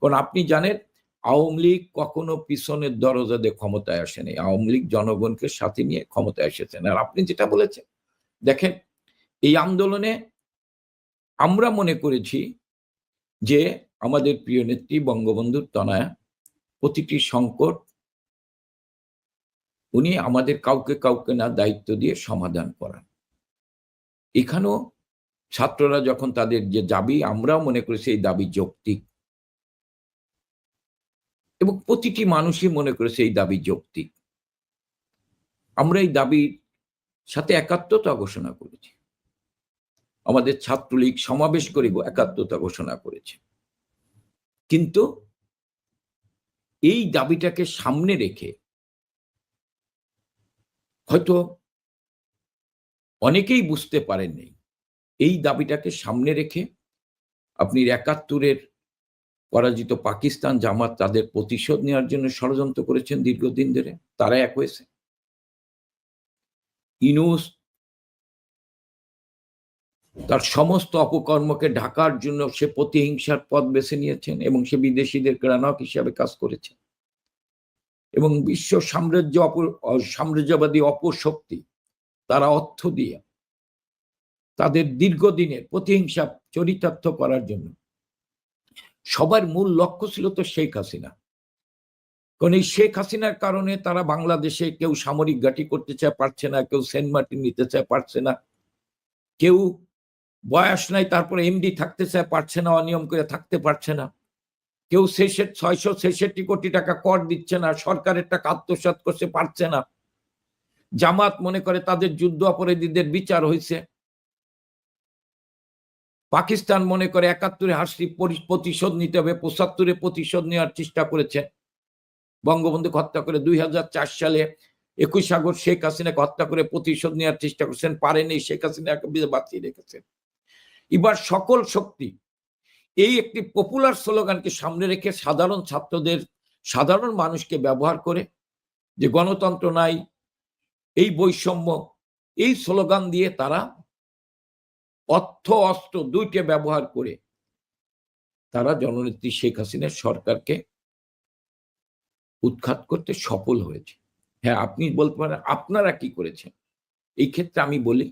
কারণ আপনি জানেন আওয়ামী লীগ কখনো পিছনের দরজা দিয়ে ক্ষমতায় আসেনি। আওয়ামী লীগ জনগণকে সাথে নিয়ে ক্ষমতায় এসেছেন। আর আপনি যেটা বলেছেন, দেখেন এই আন্দোলনে আমরা মনে করেছি যে আমাদের প্রিয় নেত্রী বঙ্গবন্ধুর তনয়া প্রতিটি সংকট উনি আমাদের কাউকে কাউকে না দায়িত্ব দিয়ে সমাধান করান। এখানেও ছাত্ররা যখন তাদের যে দাবি, আমরাও মনে করেছি এই দাবি যৌক্তিক, এবং প্রতিটি মানুষই মনে করেছে এই দাবি যৌক্তিক। আমরা এই দাবির সাথে একাত্মতা ঘোষণা করেছি। আমাদের ছাত্রলীগ সমাবেশ করে একাত্মতা ঘোষণা করেছে। কিন্তু এই দাবিটাকে সামনে রেখে হয়তো অনেকেই বুঝতে পারেননি, এই দাবিটাকে সামনে রেখে আপনি ৭১-এর পরাজিত পাকিস্তান, জামাত তাদের প্রতিশোধ নেওয়ার জন্য ষড়যন্ত্র করেছেন দীর্ঘদিন ধরে, তারা এক হয়েছে। ইউনূস তার সমস্ত অপকর্মকে ঢাকার জন্য সে প্রতিহিংসার পথ বেছে নিয়েছেন এবং সে বিদেশিদের গ্রাহক হিসাবে কাজ করেছে। এবং বিশ্ব সাম্রাজ্যবাদী অপশক্তি তারা অর্থ দিয়ে তাদের দীর্ঘদিনের প্রতিহিংসা চরিতার্থ করার জন্য সবার মূল লক্ষ্য ছিল তো শেখ হাসিনা। কারণ এই শেখ হাসিনার কারণে তারা বাংলাদেশে কেউ সামরিক ঘাঁটি করতে চায়, পারছে না, কেউ সেন্ট মার্টিন নিতে চায়, পারছে না, কেউ বয়স নাই তারপরে এমডি থাকতে চায়, পারছে না, অনিয়ম করে থাকতে পারছে না, কেউ 666 কোটি টাকা কর দিচ্ছে না, সরকারের টাকা আত্মসাৎ করতে পারছে না। জামাত মনে করে তাদের যুদ্ধ অপরাধীদের বিচার হয়েছে। পাকিস্তান মনে করে ৭১-এ হাসি প্রতিশোধ নিতে হবে, ৭৫-এ প্রতিশোধ নেওয়ার চেষ্টা করেছে। বঙ্গবন্ধুকে হত্যা করে ২০০৪ সালে ২১ আগস্ট শেখ হাসিনাকে হত্যা করে প্রতিশোধ নেওয়ার চেষ্টা করছেন, পারেনি, শেখ হাসিনাকে বাঁচিয়ে রেখেছেন। এবার সকল শক্তি এই একটি পপুলার স্লোগানকে সামনে রেখে সাধারণ ছাত্রদের, সাধারণ মানুষকে ব্যবহার করে, যে গণতন্ত্র নাই, এই বৈষম্য, এই স্লোগান দিয়ে তারা অর্থ অস্ত্র দুইকে ব্যবহার করে তারা জননেত্রী শেখ হাসিনার সরকারকে উৎখাত করতে সফল হয়েছে। হ্যাঁ, আপনি বলতে পারেন আপনারা কি করেছেন। এই ক্ষেত্রে আমি বলি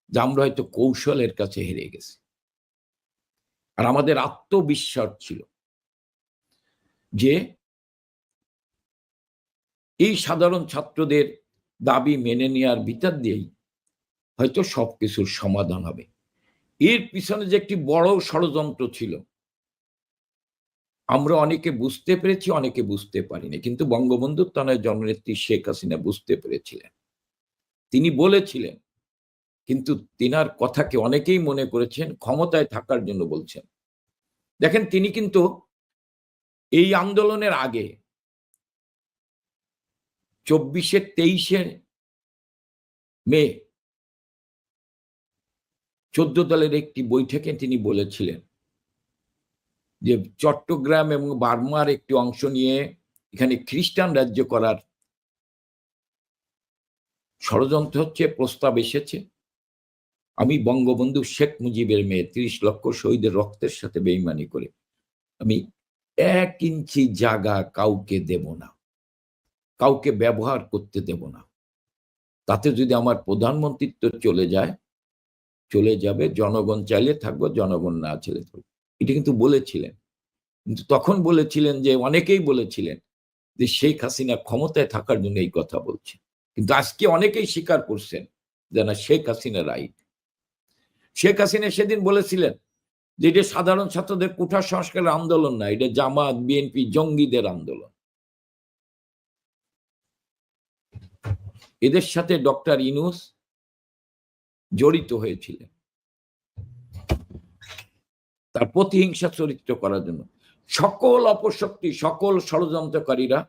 যে আমরা হয়তো কৌশলের কাছে হেরে গেছি। আর আমাদের আত্মবিশ্বাস ছিল যে এই সাধারণ ছাত্রদের দাবি মেনে নেওয়ার ভিতর দিয়েই হয়তো সবকিছুর সমাধান হবে। এর পিছনে যে একটি বড় ষড়যন্ত্র ছিল, আমরা অনেকে বুঝতে পেরেছি, অনেকে বুঝতে পারিনি, কিন্তু বঙ্গবন্ধুর তনয় জননেত্রী শেখ হাসিনা বুঝতে পেরেছিলেন। তিনি বলেছিলেন, কিন্তু তিনার কথাকে অনেকেই মনে করেছেন ক্ষমতায় থাকার জন্য বলছেন। দেখেন, তিনি কিন্তু এই আন্দোলনের আগে 23শে মে 14 দলের একটি বৈঠকে তিনি বলেছিলেন যে চট্টগ্রাম এবং বার্মার একটি অংশ নিয়ে এখানে খ্রিস্টান রাজ্য করার ষড়যন্ত্র হচ্ছে, প্রস্তাব এসেছে, আমি বঙ্গবন্ধু শেখ মুজিবের মেয়ে 30 লক্ষ শহীদের রক্তের সাথে বেইমানি করে আমি 1 ইঞ্চি জায়গা কাউকে দেব না, কাউকে ব্যবহার করতে দেব না। তাতে যদি আমার প্রধানমন্ত্রিত্ব চলে যাবে, জনগণ চাইলে থাকবো, জনগণ না চাইলে থাকবো। এটা কিন্তু বলেছিলেন। কিন্তু তখন বলেছিলেন যে, অনেকেই বলেছিলেন যে শেখ হাসিনা ক্ষমতায় থাকার জন্য এই কথা বলছে। কিন্তু আজকে অনেকেই স্বীকার করছেন যে না, শেখ হাসিনা রাইট। শেখ হাসিনা সেদিন বলেছিলেন যে এটা সাধারণ ছাত্রদের কোঠা সংস্কারের আন্দোলন না, এটা জামাত, বিএনপি, জঙ্গিদের আন্দোলন। এদের সাথে ডক্টর ইউনূস জড়িত হয়েছিলেন তার প্রতিহিংসা চরিত্র করার জন্য। সকল অপশক্তি, সকল ষড়যন্ত্রকারীরা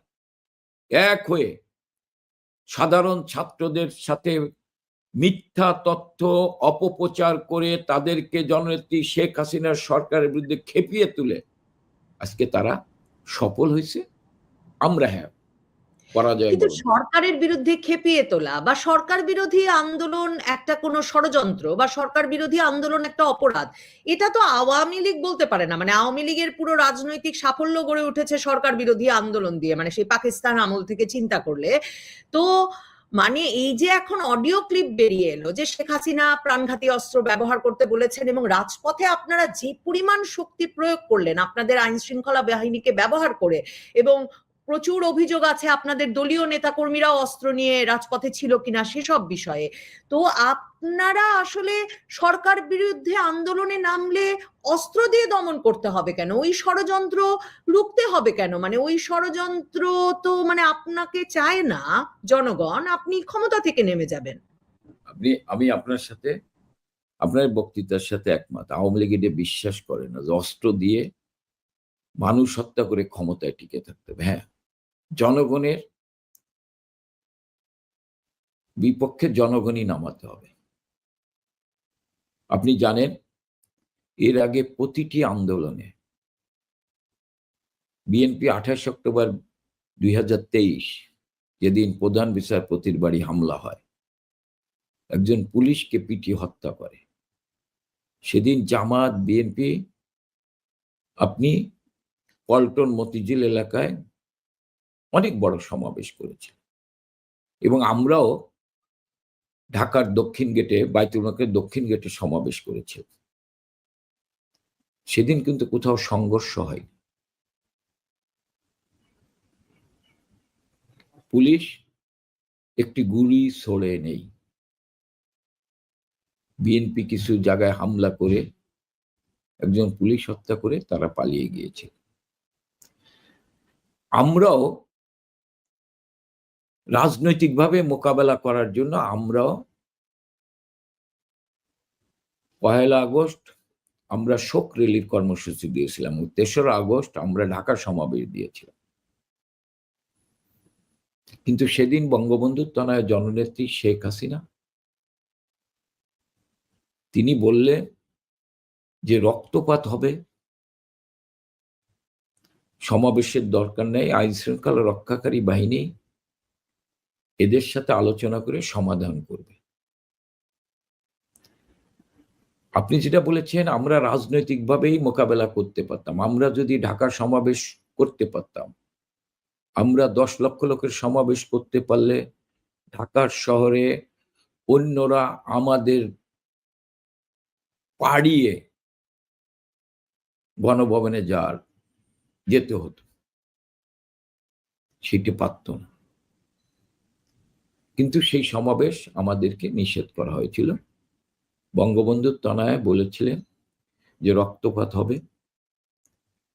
এক হয়ে সাধারণ ছাত্রদের সাথে মিথ্যা তথ্য অপপ্রচার করে তাদেরকে জননেত্রী শেখ হাসিনার সরকারের বিরুদ্ধে খেপিয়ে তুলে আজকে তারা সফল হয়েছে। আমরা পরাজয়। কিন্তু সরকারের বিরুদ্ধে খেপিয়ে তোলা বা সরকার বিরোধী আন্দোলন একটা কোনো ষড়যন্ত্র বা সরকার বিরোধী আন্দোলন একটা অপরাধ, এটা তো আওয়ামী লীগ বলতে পারে না। মানে আওয়ামী লীগের পুরো রাজনৈতিক সাফল্য গড়ে উঠেছে সরকার বিরোধী আন্দোলন দিয়ে, মানে সেই পাকিস্তান আমল থেকে চিন্তা করলে। তো মানে এই যে এখন অডিও ক্লিপ বেরিয়ে এলো যে শেখ হাসিনা প্রাণঘাতী অস্ত্র ব্যবহার করতে বলেছেন এবং রাজপথে আপনারা যে পরিমাণ শক্তি প্রয়োগ করলেন আপনাদের আইন শৃঙ্খলা বাহিনীকে ব্যবহার করে, এবং প্রচুর অভিযোগ আছে আপনাদের দলীয় নেতাকর্মীরা অস্ত্র নিয়ে রাজপথে ছিল কিনা সেসব বিষয়ে। তো আপনারা আসলে সরকার বিরুদ্ধে আন্দোলনে নামলে অস্ত্র দিয়ে দমন করতে হবে কেন? ওই ষড়যন্ত্র রুখতে হবে কেন? মানে ওই ষড়যন্ত্র তো মানে আপনাকে চায় না জনগণ, আপনি ক্ষমতা থেকে নেমে যাবেন। আমি আপনার সাথে, আপনার বক্তৃতার সাথে একমত। আওয়ামী লীগ এটা বিশ্বাস করে না যে অস্ত্র দিয়ে মানুষ হত্যা করে ক্ষমতায় টিকে থাকতে হবে। হ্যাঁ, জনগণের বিপক্ষে জনগণই নামাতে হবে। আপনি জানেন এর আগে প্রতিটি আন্দোলনে বিএনপি 28 অক্টোবর 2023 যেদিন প্রধান বিচারপতির বাড়ি হামলা হয়, একজন পুলিশকে পিটিয়ে হত্যা করে, সেদিন জামাত, বিএনপি আপনি পল্টন মতিঝিল এলাকায় অনেক বড় সমাবেশ করেছে এবং আমরাও ঢাকার দক্ষিণ গেটে, বায়তুল মুকাররমের দক্ষিণ গেটে সমাবেশ করেছে। সেদিন কিন্তু কোথাও সংঘর্ষ হয়। পুলিশ একটি গুলি ছোড়ে নেই। বিএনপি কিছু জায়গায় হামলা করে একজন পুলিশ হত্যা করে তারা পালিয়ে গিয়েছে। আমরাও রাজনৈতিকভাবে মোকাবেলা করার জন্য আমরাও 1 আগস্ট আমরা শোক র্যালির কর্মসূচি দিয়েছিলাম, 3 আগস্ট আমরা ঢাকা সমাবেশ দিয়েছিলাম। কিন্তু সেদিন বঙ্গবন্ধুর তনয়া জননেত্রী শেখ হাসিনা তিনি বললেন যে রক্তপাত হবে, সমাবেশের দরকার নেই, আইন শৃঙ্খলা রক্ষাকারী বাহিনী এদের সাথে আলোচনা করে সমাধান করবে। আপনি যেটা বলেছেন আমরা রাজনৈতিকভাবেই মোকাবেলা করতে পারতাম। আমরা যদি ঢাকা সমাবেশ করতে পারতাম, আমরা 10 লক্ষ লোকের সমাবেশ করতে পারলে ঢাকার শহরে অন্যরা আমাদের পাড়িয়ে গণভবনে যেতে হতো, সেটি পারত না। কিন্তু সেই সমাবেশ আমাদেরকে নিষেধ করা হয়েছিল। বঙ্গবন্ধুর তনয়া বলেছিলেন যে রক্তপাত হবে,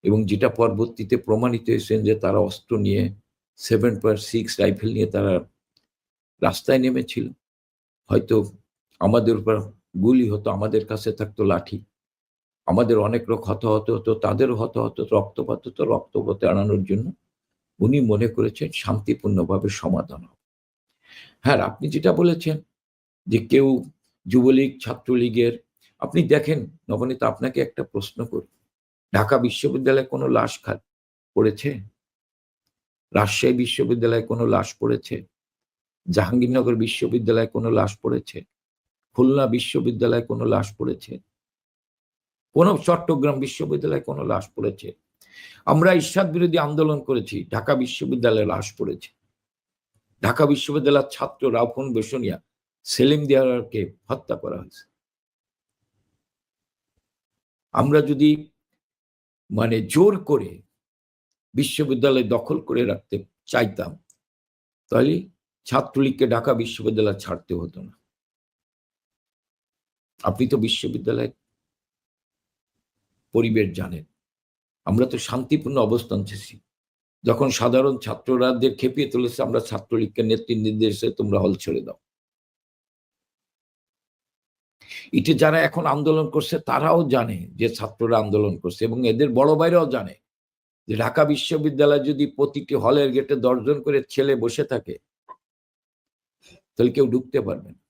এবং যেটা পরবর্তীতে প্রমাণিত হয়েছেন যে তারা অস্ত্র নিয়ে 7.6 রাইফেল নিয়ে তারা রাস্তায় নেমেছিল। হয়তো আমাদের উপর গুলি হতো, আমাদের কাছে থাকতো লাঠি, আমাদের অনেক লোক হতাহত হতো, তাদেরও হতাহত, রক্তপাত হতো। রক্তপাত এড়ানোর জন্য উনি মনে করেছেন শান্তিপূর্ণভাবে সমাধান হবে। হ্যাঁ, আপনি যেটা বলেছেন যে কেউ যুবলীগ, ছাত্রলীগের, আপনি দেখেন নবনীতা, আপনাকে একটা প্রশ্ন করি, ঢাকা বিশ্ববিদ্যালয়ে কোনো লাশ পড়েছে? রাজশাহী বিশ্ববিদ্যালয়ে কোনো লাশ পড়েছে? জাহাঙ্গীরনগর বিশ্ববিদ্যালয়ে কোনো লাশ পড়েছে? খুলনা বিশ্ববিদ্যালয়ে কোনো লাশ পড়েছে? কোন চট্টগ্রাম বিশ্ববিদ্যালয়ে কোনো লাশ পড়েছে? আমরা ইরশাদ বিরোধী আন্দোলন করেছি, ঢাকা বিশ্ববিদ্যালয়ে লাশ পড়েছে। ঢাকা বিশ্ববিদ্যালয়ের ছাত্র রাউফুন বেসনিয়া, সেলিম দিয়ারকে হত্যা করা হয়েছে। আমরা যদি জোর করে বিশ্ববিদ্যালয় দখল করে রাখতে চাইতাম, তাহলে ছাত্রলীগকে ঢাকা বিশ্ববিদ্যালয় ছাড়তে হতো না। আপনি তো বিশ্ববিদ্যালয়ের পরিবেশ জানেন। আমরা তো শান্তিপূর্ণ অবস্থান ছিল। যখন সাধারণ ছাত্ররাদের খেপিয়ে তুলেছে, আমরা ছাত্রলীগকে নেতৃত্ব নির্দেশে তোমরা হল ছেড়ে দাও। এটা যারা এখন আন্দোলন করছে তারাও জানে যে ছাত্ররা আন্দোলন করছে, এবং এদের বড় ভাইরাও জানে যে ঢাকা বিশ্ববিদ্যালয় যদি প্রতিটি হলের গেটে 10 জন করে ছেলে বসে থাকে, তাহলে কেউ ঢুকতে পারবে না।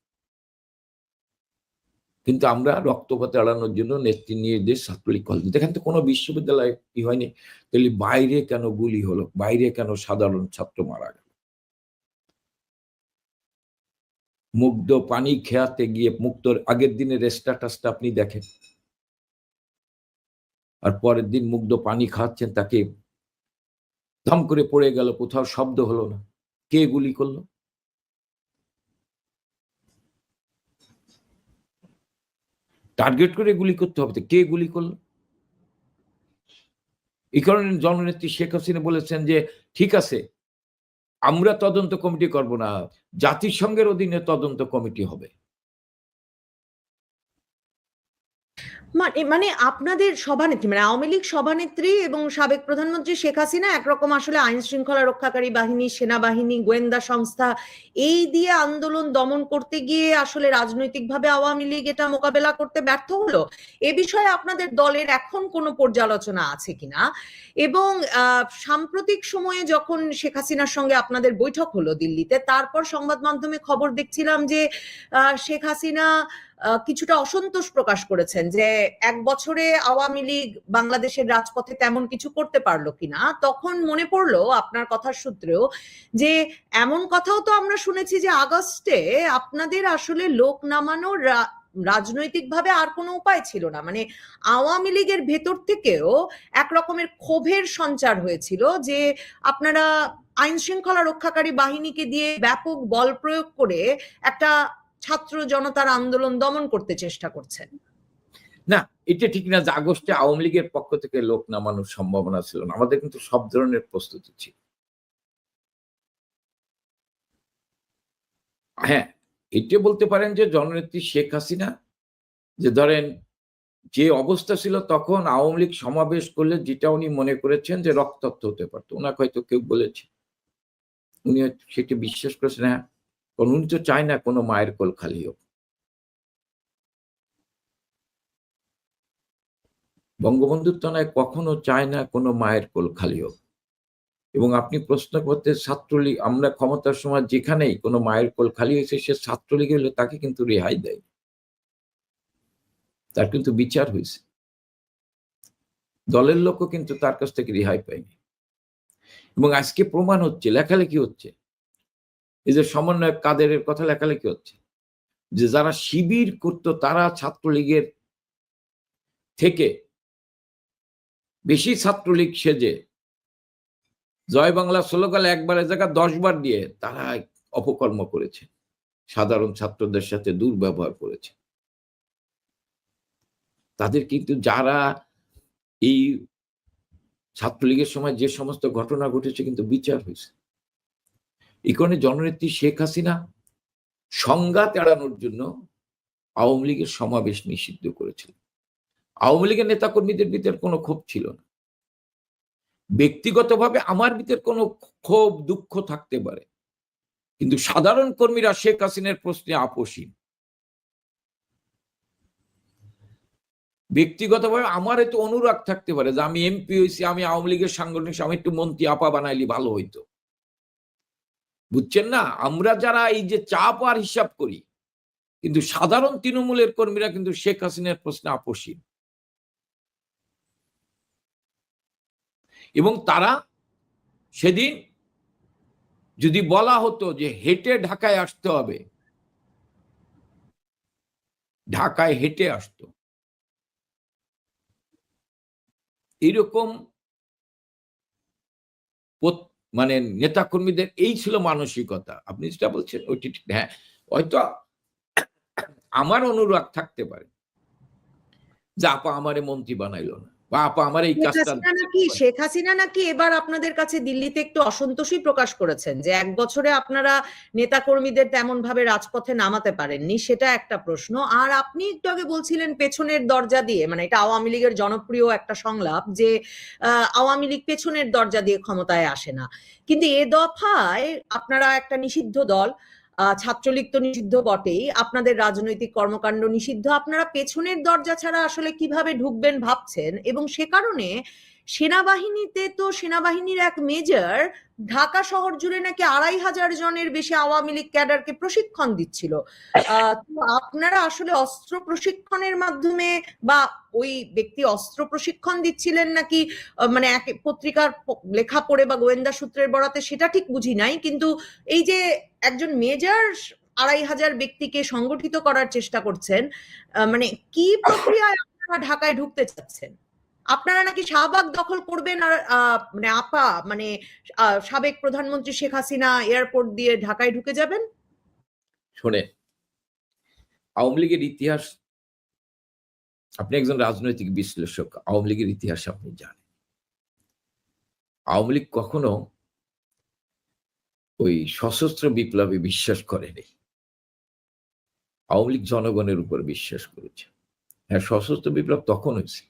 কিন্তু আমরা রক্তপাত এড়ানোর জন্য নেতৃত্ব নির্দেশ ছাত্রলীগ হল। দেখেন তো কোনো বিশ্ববিদ্যালয়ে কি হয়নি, তাহলে বাইরে কেন গুলি হলো, বাইরে কেন সাধারণ ছাত্র মারা গেল? মুগ্ধ পানি খেয়াতে গিয়ে মুক্তর আগের দিনের স্ট্যাটাসটা আপনি দেখেন, আর পরের দিন মুগ্ধ পানি খাচ্ছেন, তাকে ধম করে পড়ে গেল, কোথাও শব্দ হলো না। কে গুলি করলো? টার্গেট করে গুলি করতে হবে, কে গুলি করলো? এই কারণে জননেত্রী শেখ হাসিনা বলেছেন যে ঠিক আছে, আমরা তদন্ত কমিটি করব না, জাতিসংঘের অধীনে তদন্ত কমিটি হবে। মানে আপনাদের সভানেত্রী, মানে আওয়ামী লীগ সভানেত্রী এবং সাবেক প্রধানমন্ত্রী শেখ হাসিনা একরকম আসলে আইন শৃঙ্খলা রক্ষাকারী বাহিনী, সেনাবাহিনী, গোয়েন্দা সংস্থা এই দিয়ে আন্দোলন দমন করতে গিয়ে আসলে রাজনৈতিকভাবে আওয়ামী লীগ এটা মোকাবেলা করতে ব্যর্থ হলো। এ বিষয়ে আপনাদের দলের এখন কোনো পর্যালোচনা আছে কিনা? এবং সাম্প্রতিক সময়ে যখন শেখ হাসিনার সঙ্গে আপনাদের বৈঠক হলো দিল্লিতে, তারপর সংবাদ মাধ্যমে খবর দেখছিলাম যে শেখ হাসিনা কিছুটা অসন্তোষ প্রকাশ করেছেন যে 1 বছরে আওয়ামী লীগ বাংলাদেশের রাজপথে তেমন কিছু করতে পারলো কিনা। তখন মনে পড়লো আপনার কথার সূত্রেও যে এমন কথাও তো আমরা শুনেছি যে আগস্টে আপনাদের আসলে লোক নামানোর রাজনৈতিকভাবে আর কোনো উপায় ছিল না, মানে আওয়ামী লীগের ভেতর থেকেও এক রকমের ক্ষোভের সঞ্চার হয়েছিল যে আপনারা আইন শৃঙ্খলা রক্ষাকারী বাহিনীকে দিয়ে ব্যাপক বল প্রয়োগ করে একটা ছাত্র জনতার আন্দোলন দমন করতে চেষ্টা করছেন। না, এটা ঠিক না যে আগস্টে আওয়ামী লীগের পক্ষ থেকে লোক নামানোর সম্ভাবনা ছিল না। আমাদের কিন্তু সব ধরনের প্রস্তুতি ছিল। হ্যাঁ, এটা বলতে পারেন যে জননেত্রী শেখ হাসিনা যে ধরেন যে অবস্থা ছিল তখন আওয়ামী লীগ সমাবেশ করলে যেটা উনি মনে করেছেন যে রক্তাক্ত হতে পারতো, ওনাকে হয়তো কেউ বলেছে, উনি সেটি বিশ্বাস করেছেন। হ্যাঁ, কারণ উনি তো চায় না কোনো মায়ের কোল খালি হোক। বঙ্গবন্ধুর তনায় কখনো চায় না কোনো মায়ের কোল খালি হোক। এবং আপনি প্রশ্ন করতে ছাত্রলীগ, আমরা ক্ষমতার সময় যেখানেই কোনো মায়ের কোল খালি হয়েছে, সে ছাত্রলীগ হলে তাকে কিন্তু রেহাই দেয়, তার কিন্তু বিচার হয়েছে। দলের লোকও কিন্তু তার কাছ থেকে রেহাই পায়নি। এবং আজকে প্রমাণ হচ্ছে, লেখালেখি হচ্ছে, এই যে সমন্বয়ক কাদেরের কথা লেখালেখি হচ্ছে, যে যারা শিবির করত তারা ছাত্রলীগের থেকে বেশি ছাত্রলীগ সেজে জয় বাংলা স্লোগান একবারের জায়গা 10 বার দিয়ে তারা অপকর্ম করেছে, সাধারণ ছাত্রদের সাথে দুর্ব্যবহার করেছে। তাদের কিন্তু যারা এই ছাত্রলীগের সময় যে সমস্ত ঘটনা ঘটেছে কিন্তু বিচার হয়েছে। এই কারণে জননেত্রী শেখ হাসিনা সংঘাত এড়ানোর জন্য আওয়ামী লীগের সমাবেশ নিষিদ্ধ করেছিল। আওয়ামী লীগের নেতাকর্মীদের ভিতরে কোনো ক্ষোভ ছিল না। ব্যক্তিগতভাবে আমার ভিতরে কোনো ক্ষোভ দুঃখ থাকতে পারে, কিন্তু সাধারণ কর্মীরা শেখ হাসিনার প্রশ্নে আপোষহীন। ব্যক্তিগতভাবে আমার একটু অনুরাগ থাকতে পারে যে আমি এমপি হয়েছি, আমি আওয়ামী লীগের সাংগঠনিক, আমি একটু মন্ত্রী আপা বানাইলি ভালো হইতো। বুঝছেন না, আমরা যারা এই যে চাপ আর হিসাব করি, কিন্তু সাধারণ তৃণমূলের কর্মীরা কিন্তু শেখ হাসিনার প্রশ্নে আপোষহীন। এবং তারা সেদিন যদি বলা হতো যে হেঁটে ঢাকায় আসতে হবে, ঢাকায় হেঁটে আসতো। এরকম মানে নেতাকর্মীদের এই ছিল মানসিকতা। আপনি যেটা বলছেন ওইটি ঠিক। হ্যাঁ, হয়তো আমার অনুরাগ থাকতে পারে যে আপা আমারে মন্ত্রী বানাইলো না, বা আপা আমার এই কাজটা। শেখ হাসিনা নাকি এবার আপনাদের কাছে দিল্লিতে একটু অসন্তোষই প্রকাশ করেছেন যে 1 বছরে আপনারা নেতাকর্মীদের তেমন ভাবে রাজপথে নামাতে পারেননি, সেটা একটা প্রশ্ন। আর আপনি একটু আগে বলছিলেন পেছনের দরজা দিয়ে, মানে এটা আওয়ামী লীগের জনপ্রিয় একটা সংলাপ যে আওয়ামী লীগ পেছনের দরজা দিয়ে ক্ষমতায় আসে না, কিন্তু এ দফায় আপনারা একটা নিষিদ্ধ দল, ছাত্রলীগ তো নিষিদ্ধ বটেই, আপনাদের রাজনৈতিক কর্মকাণ্ড নিষিদ্ধ, আপনারা পেছনের দরজা ছাড়া আসলে কিভাবে ঢুকবেন ভাবছেন। এবং সে কারণে সেনাবাহিনীতে তো সেনাবাহিনীর এক মেজর ঢাকা শহর জুড়ে নাকি 2,500 জনের বেশি আওয়ামী লীগ ক্যাডারকে প্রশিক্ষণ দিচ্ছিল। তো আপনারা আসলে অস্ত্র প্রশিক্ষণের মাধ্যমে, বা ওই ব্যক্তি অস্ত্র প্রশিক্ষণ দিচ্ছিলেন নাকি মানে এক পত্রিকার লেখা পড়ে বা গোয়েন্দা সূত্রের বরাতে সেটা ঠিক বুঝি নাই, কিন্তু এই যে একজন মেজর 2,500 ব্যক্তিকে সংগঠিত করার চেষ্টা করছেন, মানে কি প্রক্রিয়ায় আপনারা ঢাকায় ঢুকতে চাচ্ছেন? আপনারা নাকি শাহবাগ দখল করবেন আর মানে সাবেক প্রধানমন্ত্রী শেখ হাসিনা এয়ারপোর্ট দিয়ে ঢাকায় ঢুকে যাবেন? শোনেন, আওয়ামী লীগের ইতিহাস, আপনি একজন রাজনৈতিক বিশ্লেষক, আওয়ামী লীগের ইতিহাস আপনি জানেন। আওয়ামী লীগ কখনো ওই সশস্ত্র বিপ্লবে বিশ্বাস করেনি। আওয়ামী লীগ জনগণের উপর বিশ্বাস করেছে। হ্যাঁ, সশস্ত্র বিপ্লব তখন হয়েছে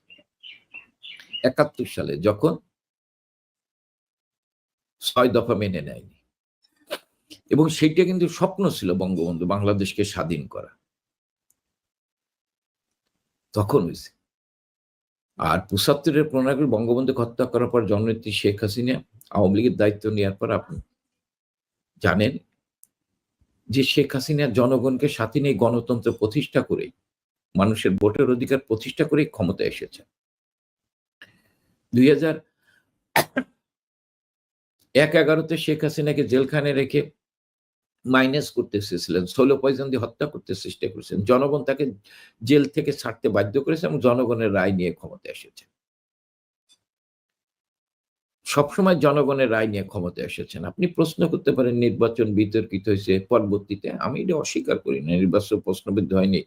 71 সালে, যখন 6 দফা মেনে নেয়নি, এবং সেইটা কিন্তু স্বপ্ন ছিল বঙ্গবন্ধু বাংলাদেশকে স্বাধীন করা, তখন হয়েছে। আর ৭৫-এর 15 আগস্ট বঙ্গবন্ধু হত্যা করার পর জননেত্রী শেখ হাসিনা আওয়ামী লীগের দায়িত্ব নেওয়ার পর আপনি জানেন যে শেখ হাসিনা জনগণকে সাথে নিয়ে গণতন্ত্র প্রতিষ্ঠা করেই, মানুষের ভোটের অধিকার প্রতিষ্ঠা করেই ক্ষমতায় এসেছে। 2011-তে শেখ হাসিনাকে জেলখানে রেখে মাইনাস করতে চেয়েছিলেন, সোলো পয়জন দিয়ে হত্যা করতে চেষ্টা করেছেন। জনগণ তাকে জেল থেকে ছাড়তে বাধ্য করেছে এবং জনগণের রায় নিয়ে ক্ষমতায় এসেছে। সবসময় জনগণের রায় নিয়ে ক্ষমতায় এসেছেন। আপনি প্রশ্ন করতে পারেন নির্বাচন বিতর্কিত হয়েছে পরবর্তীতে, আমি এটা অস্বীকার করি না। নির্বাচন প্রশ্নবিদ্ধ হয়নি,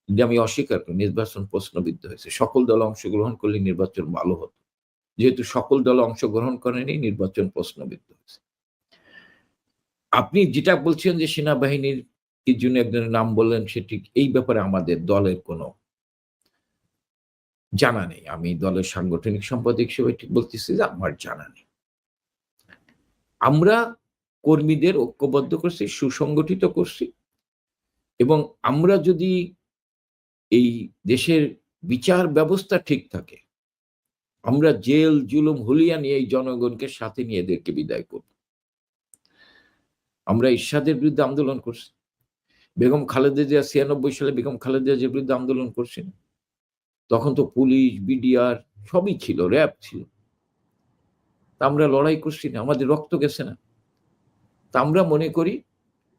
এটা আমি অস্বীকার করি। নির্বাচন প্রশ্নবিদ্ধ হয়েছে, সকল দল অংশগ্রহণ করলে নির্বাচন ভালো হতো। যেহেতু সকল দল অংশগ্রহণ করেনি, নির্বাচন প্রশ্নবিদ্ধ হয়েছে। আপনি যেটা বলছেন যে সেনাবাহিনীর কি জন্য একজনের নাম বললেন, সেটি এই ব্যাপারে আমাদের দলের কোনো জানা নেই। আমি দলের সাংগঠনিক সম্পাদক হিসেবে ঠিক বলতেছি যে আমার জানা নেই। আমরা কর্মীদের ঐক্যবদ্ধ করছি, সুসংগঠিত করছি, এবং আমরা যদি এই দেশের বিচার ব্যবস্থা ঠিক থাকে, আমরা জেল জুলুম হুলিয়া নিয়ে এই জনগণকে সাথে নিয়ে এদেরকে বিদায় করব। আমরা এরশাদের বিরুদ্ধে আন্দোলন করছি, বেগম খালেদা জিয়া 96 সালে বেগম খালেদা জিয়ার বিরুদ্ধে আন্দোলন করছেন। তখন তো পুলিশ, বিডিআর সবই ছিল, র‍্যাব ছিল। আমরা লড়াই করছি না, আমাদের রক্ত গেছে না। তা আমরা মনে করি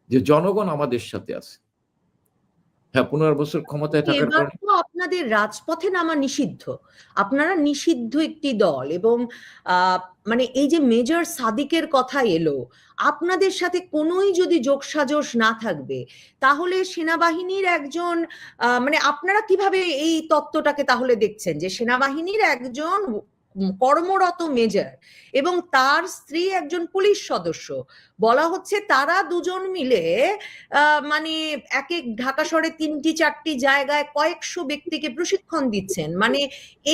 যে জনগণ আমাদের সাথে আছে। হ্যাঁ, 15 বছর ক্ষমতায় থাকার এবার কারণে তো আপনাদের রাজপথে নামা নিষিদ্ধ, আপনারা নিষিদ্ধ একটি দল, এবং মানে এই যে মেজর সাদিকের কথা এলো, আপনাদের সাথে কোনোই যদি যোগসাজশ না থাকবে, তাহলে সেনাবাহিনীর একজন মানে আপনারা কিভাবে এই তত্ত্বটাকে তাহলে দেখছেন যে সেনাবাহিনীর একজন কর্মরত মেজর এবং তার স্ত্রী একজন পুলিশ সদস্য, বলা হচ্ছে তারা দুজন মিলে মানে এক এক ঢাকা শহরে 3টি 4টি জায়গায় কয়েকশো ব্যক্তিকে প্রশিক্ষণ দিচ্ছেন। মানে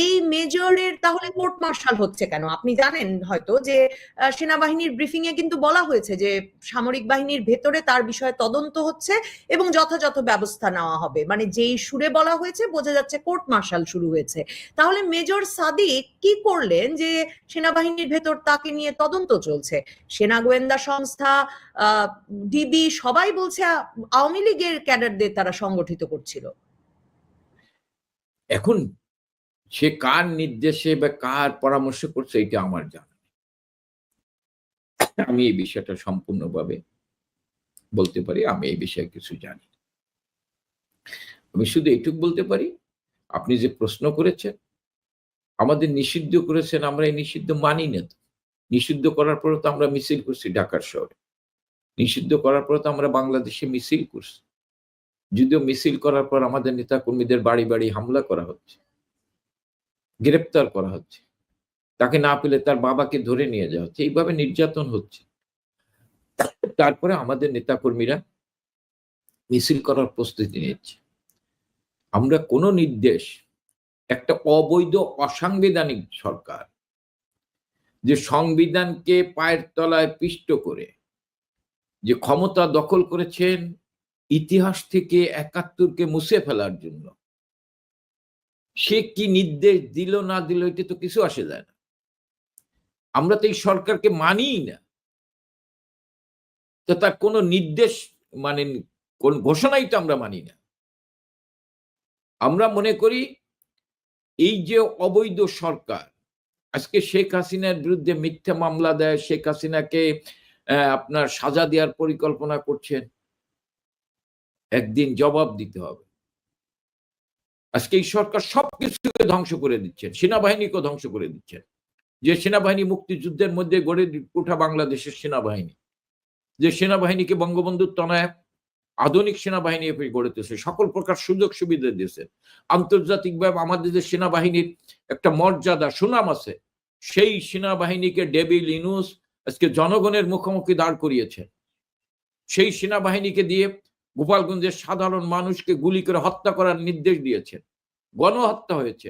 এই মেজরের তাহলে কোর্ট মার্শাল হচ্ছে কেন? আপনি জানেন হয়তো যে সেনাবাহিনীর ব্রিফিং এ কিন্তু বলা হয়েছে যে সামরিক বাহিনীর ভেতরে তার বিষয়ে তদন্ত হচ্ছে এবং যথাযথ ব্যবস্থা নেওয়া হবে। মানে যেই সুরে বলা হয়েছে বোঝা যাচ্ছে কোর্ট মার্শাল শুরু হয়েছে। তাহলে মেজর সাদিক কি করলেন যে সেনাবাহিনীর ভেতর তাকে নিয়ে তদন্ত চলছে? সেনা গোয়েন্দা সংস্থা, ডিবি সবাই বলছে আওয়ামী লীগের ক্যাডারদের তারা সংগঠিত করছিল। এখন সে কার নির্দেশে বা কার পরামর্শ করছে এটা আমার জানা নেই। আমি এই বিষয়টা সম্পূর্ণভাবে বলতে পারি আমি এই বিষয়ে কিছু জানি। আমি শুধু এইটুকু বলতে পারি, আপনি যে প্রশ্ন করেছেন, আমাদের নিষিদ্ধ করেছেন, আমরা এই নিষিদ্ধ মানি না তো। নিষিদ্ধ করার পরে তো আমরা মিছিল করছি ঢাকার শহরে। নিষিদ্ধ করার পরে তো আমরা বাংলাদেশে মিছিল করছি। যদিও মিছিল করার পর আমাদের নেতাকর্মীদের বাড়ি, বাড়ি হামলা করা হচ্ছে, গ্রেপ্তার করা হচ্ছে। তাকে না পেলে তার বাবাকে ধরে নিয়ে যাওয়া হচ্ছে। এইভাবে নির্যাতন হচ্ছে। তারপরে আমাদের নেতাকর্মীরা মিছিল করার প্রস্তুতি নিচ্ছে। আমরা কোন নির্দেশ, একটা অবৈধ অসাংবিধানিক সরকার যে সংবিধানকে পায়ের তলায় পিষ্ট করে যে ক্ষমতা দখল করেছেন ইতিহাস থেকে ৭১-কে মুছে ফেলার জন্য, সে কি নির্দেশ দিল না দিল এটা তো কিছু আসে যায় না। আমরা তো এই সরকারকে মানিই না। তো তার কোন নির্দেশ মানে কোন ঘোষণাই তো আমরা মানি না। আমরা মনে করি এই যে অবৈধ সরকার আজকে শেখ হাসিনার বিরুদ্ধে মিথ্যা মামলা দেয়, শেখ হাসিনাকে আপনার সাজা দেওয়ার পরিকল্পনা করছেন, একদিন জবাব দিতে হবে। আজকে এই সরকার সবকিছুকে ধ্বংস করে দিচ্ছেন, সেনাবাহিনীকে ধ্বংস করে দিচ্ছেন। যে সেনাবাহিনী মুক্তিযুদ্ধের মধ্যে গড়ে ওঠা বাংলাদেশের সেনাবাহিনী, যে সেনাবাহিনীকে বঙ্গবন্ধুর তনয় আধুনিক সেনাবাহিনী গড়ে তুলেছে, সকল প্রকার সুযোগ সুবিধা দিয়েছে। আন্তর্জাতিকভাবে আমাদের যে সেনাবাহিনীর একটা মর্যাদা সুনাম আছে, সেই সেনাবাহিনীকে ডেভিল ইনুস আজকে জনগণের মুখোমুখি দাঁড় করিয়েছে। সেই সেনাবাহিনীকে দিয়ে গোপালগঞ্জের সাধারণ মানুষকে গুলি করে হত্যা করার নির্দেশ দিয়েছেন। গণহত্যা হয়েছে।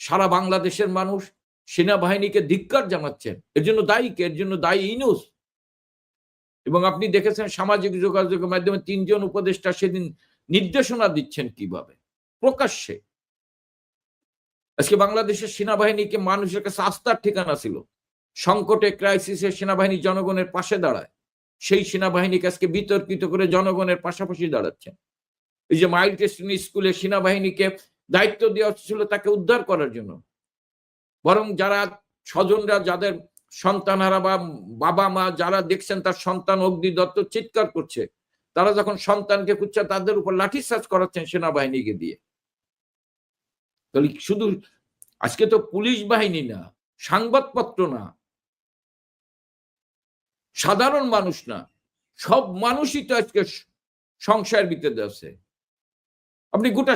সারা বাংলাদেশের মানুষ সেনাবাহিনীকে ধিক্কার জানাচ্ছেন। এর জন্য দায়ী কে? এর জন্য দায়ী ইনুস। এবং আপনি দেখেছেন সামাজিক যোগাযোগের মাধ্যমে ৩ জন উপদেষ্টা সেদিন নির্দেশনা দিচ্ছেন কিভাবে প্রকাশ্যে। আজকে বাংলাদেশের সেনাবাহিনীকে মানুষের কাছে আস্থার ঠিকানা ছিল। সংকটে ক্রাইসিসে সেনাবাহিনী জনগণের পাশে দাঁড়ায়। সেই সেনাবাহিনীকে আজকে বিতর্কিত করে জনগণের পাশাপাশি দাঁড়াচ্ছেন। এই যে মাইল টেস্টিং স্কুলে সেনাবাহিনীকে দায়িত্ব দেওয়া ছিল তাকে উদ্ধার করার জন্য, বরং যারা স্বজনরা যাদের সন্তানহারা বা বাবা মা যারা দেখছেন তার সন্তান অগ্নিদত্ত চিৎকার করছে, তারা যখন সন্তানকে খুঁজছে তাদের উপর লাঠিচার্জ করাচ্ছেন সেনাবাহিনীকে দিয়ে। তাহলে শুধু আজকে তো পুলিশ বাহিনী না, সংবাদপত্র না, সাধারণ মানুষ না, সব মানুষই তো আজকে সংশয়ের ভিতরে আছে। আপনি গোটা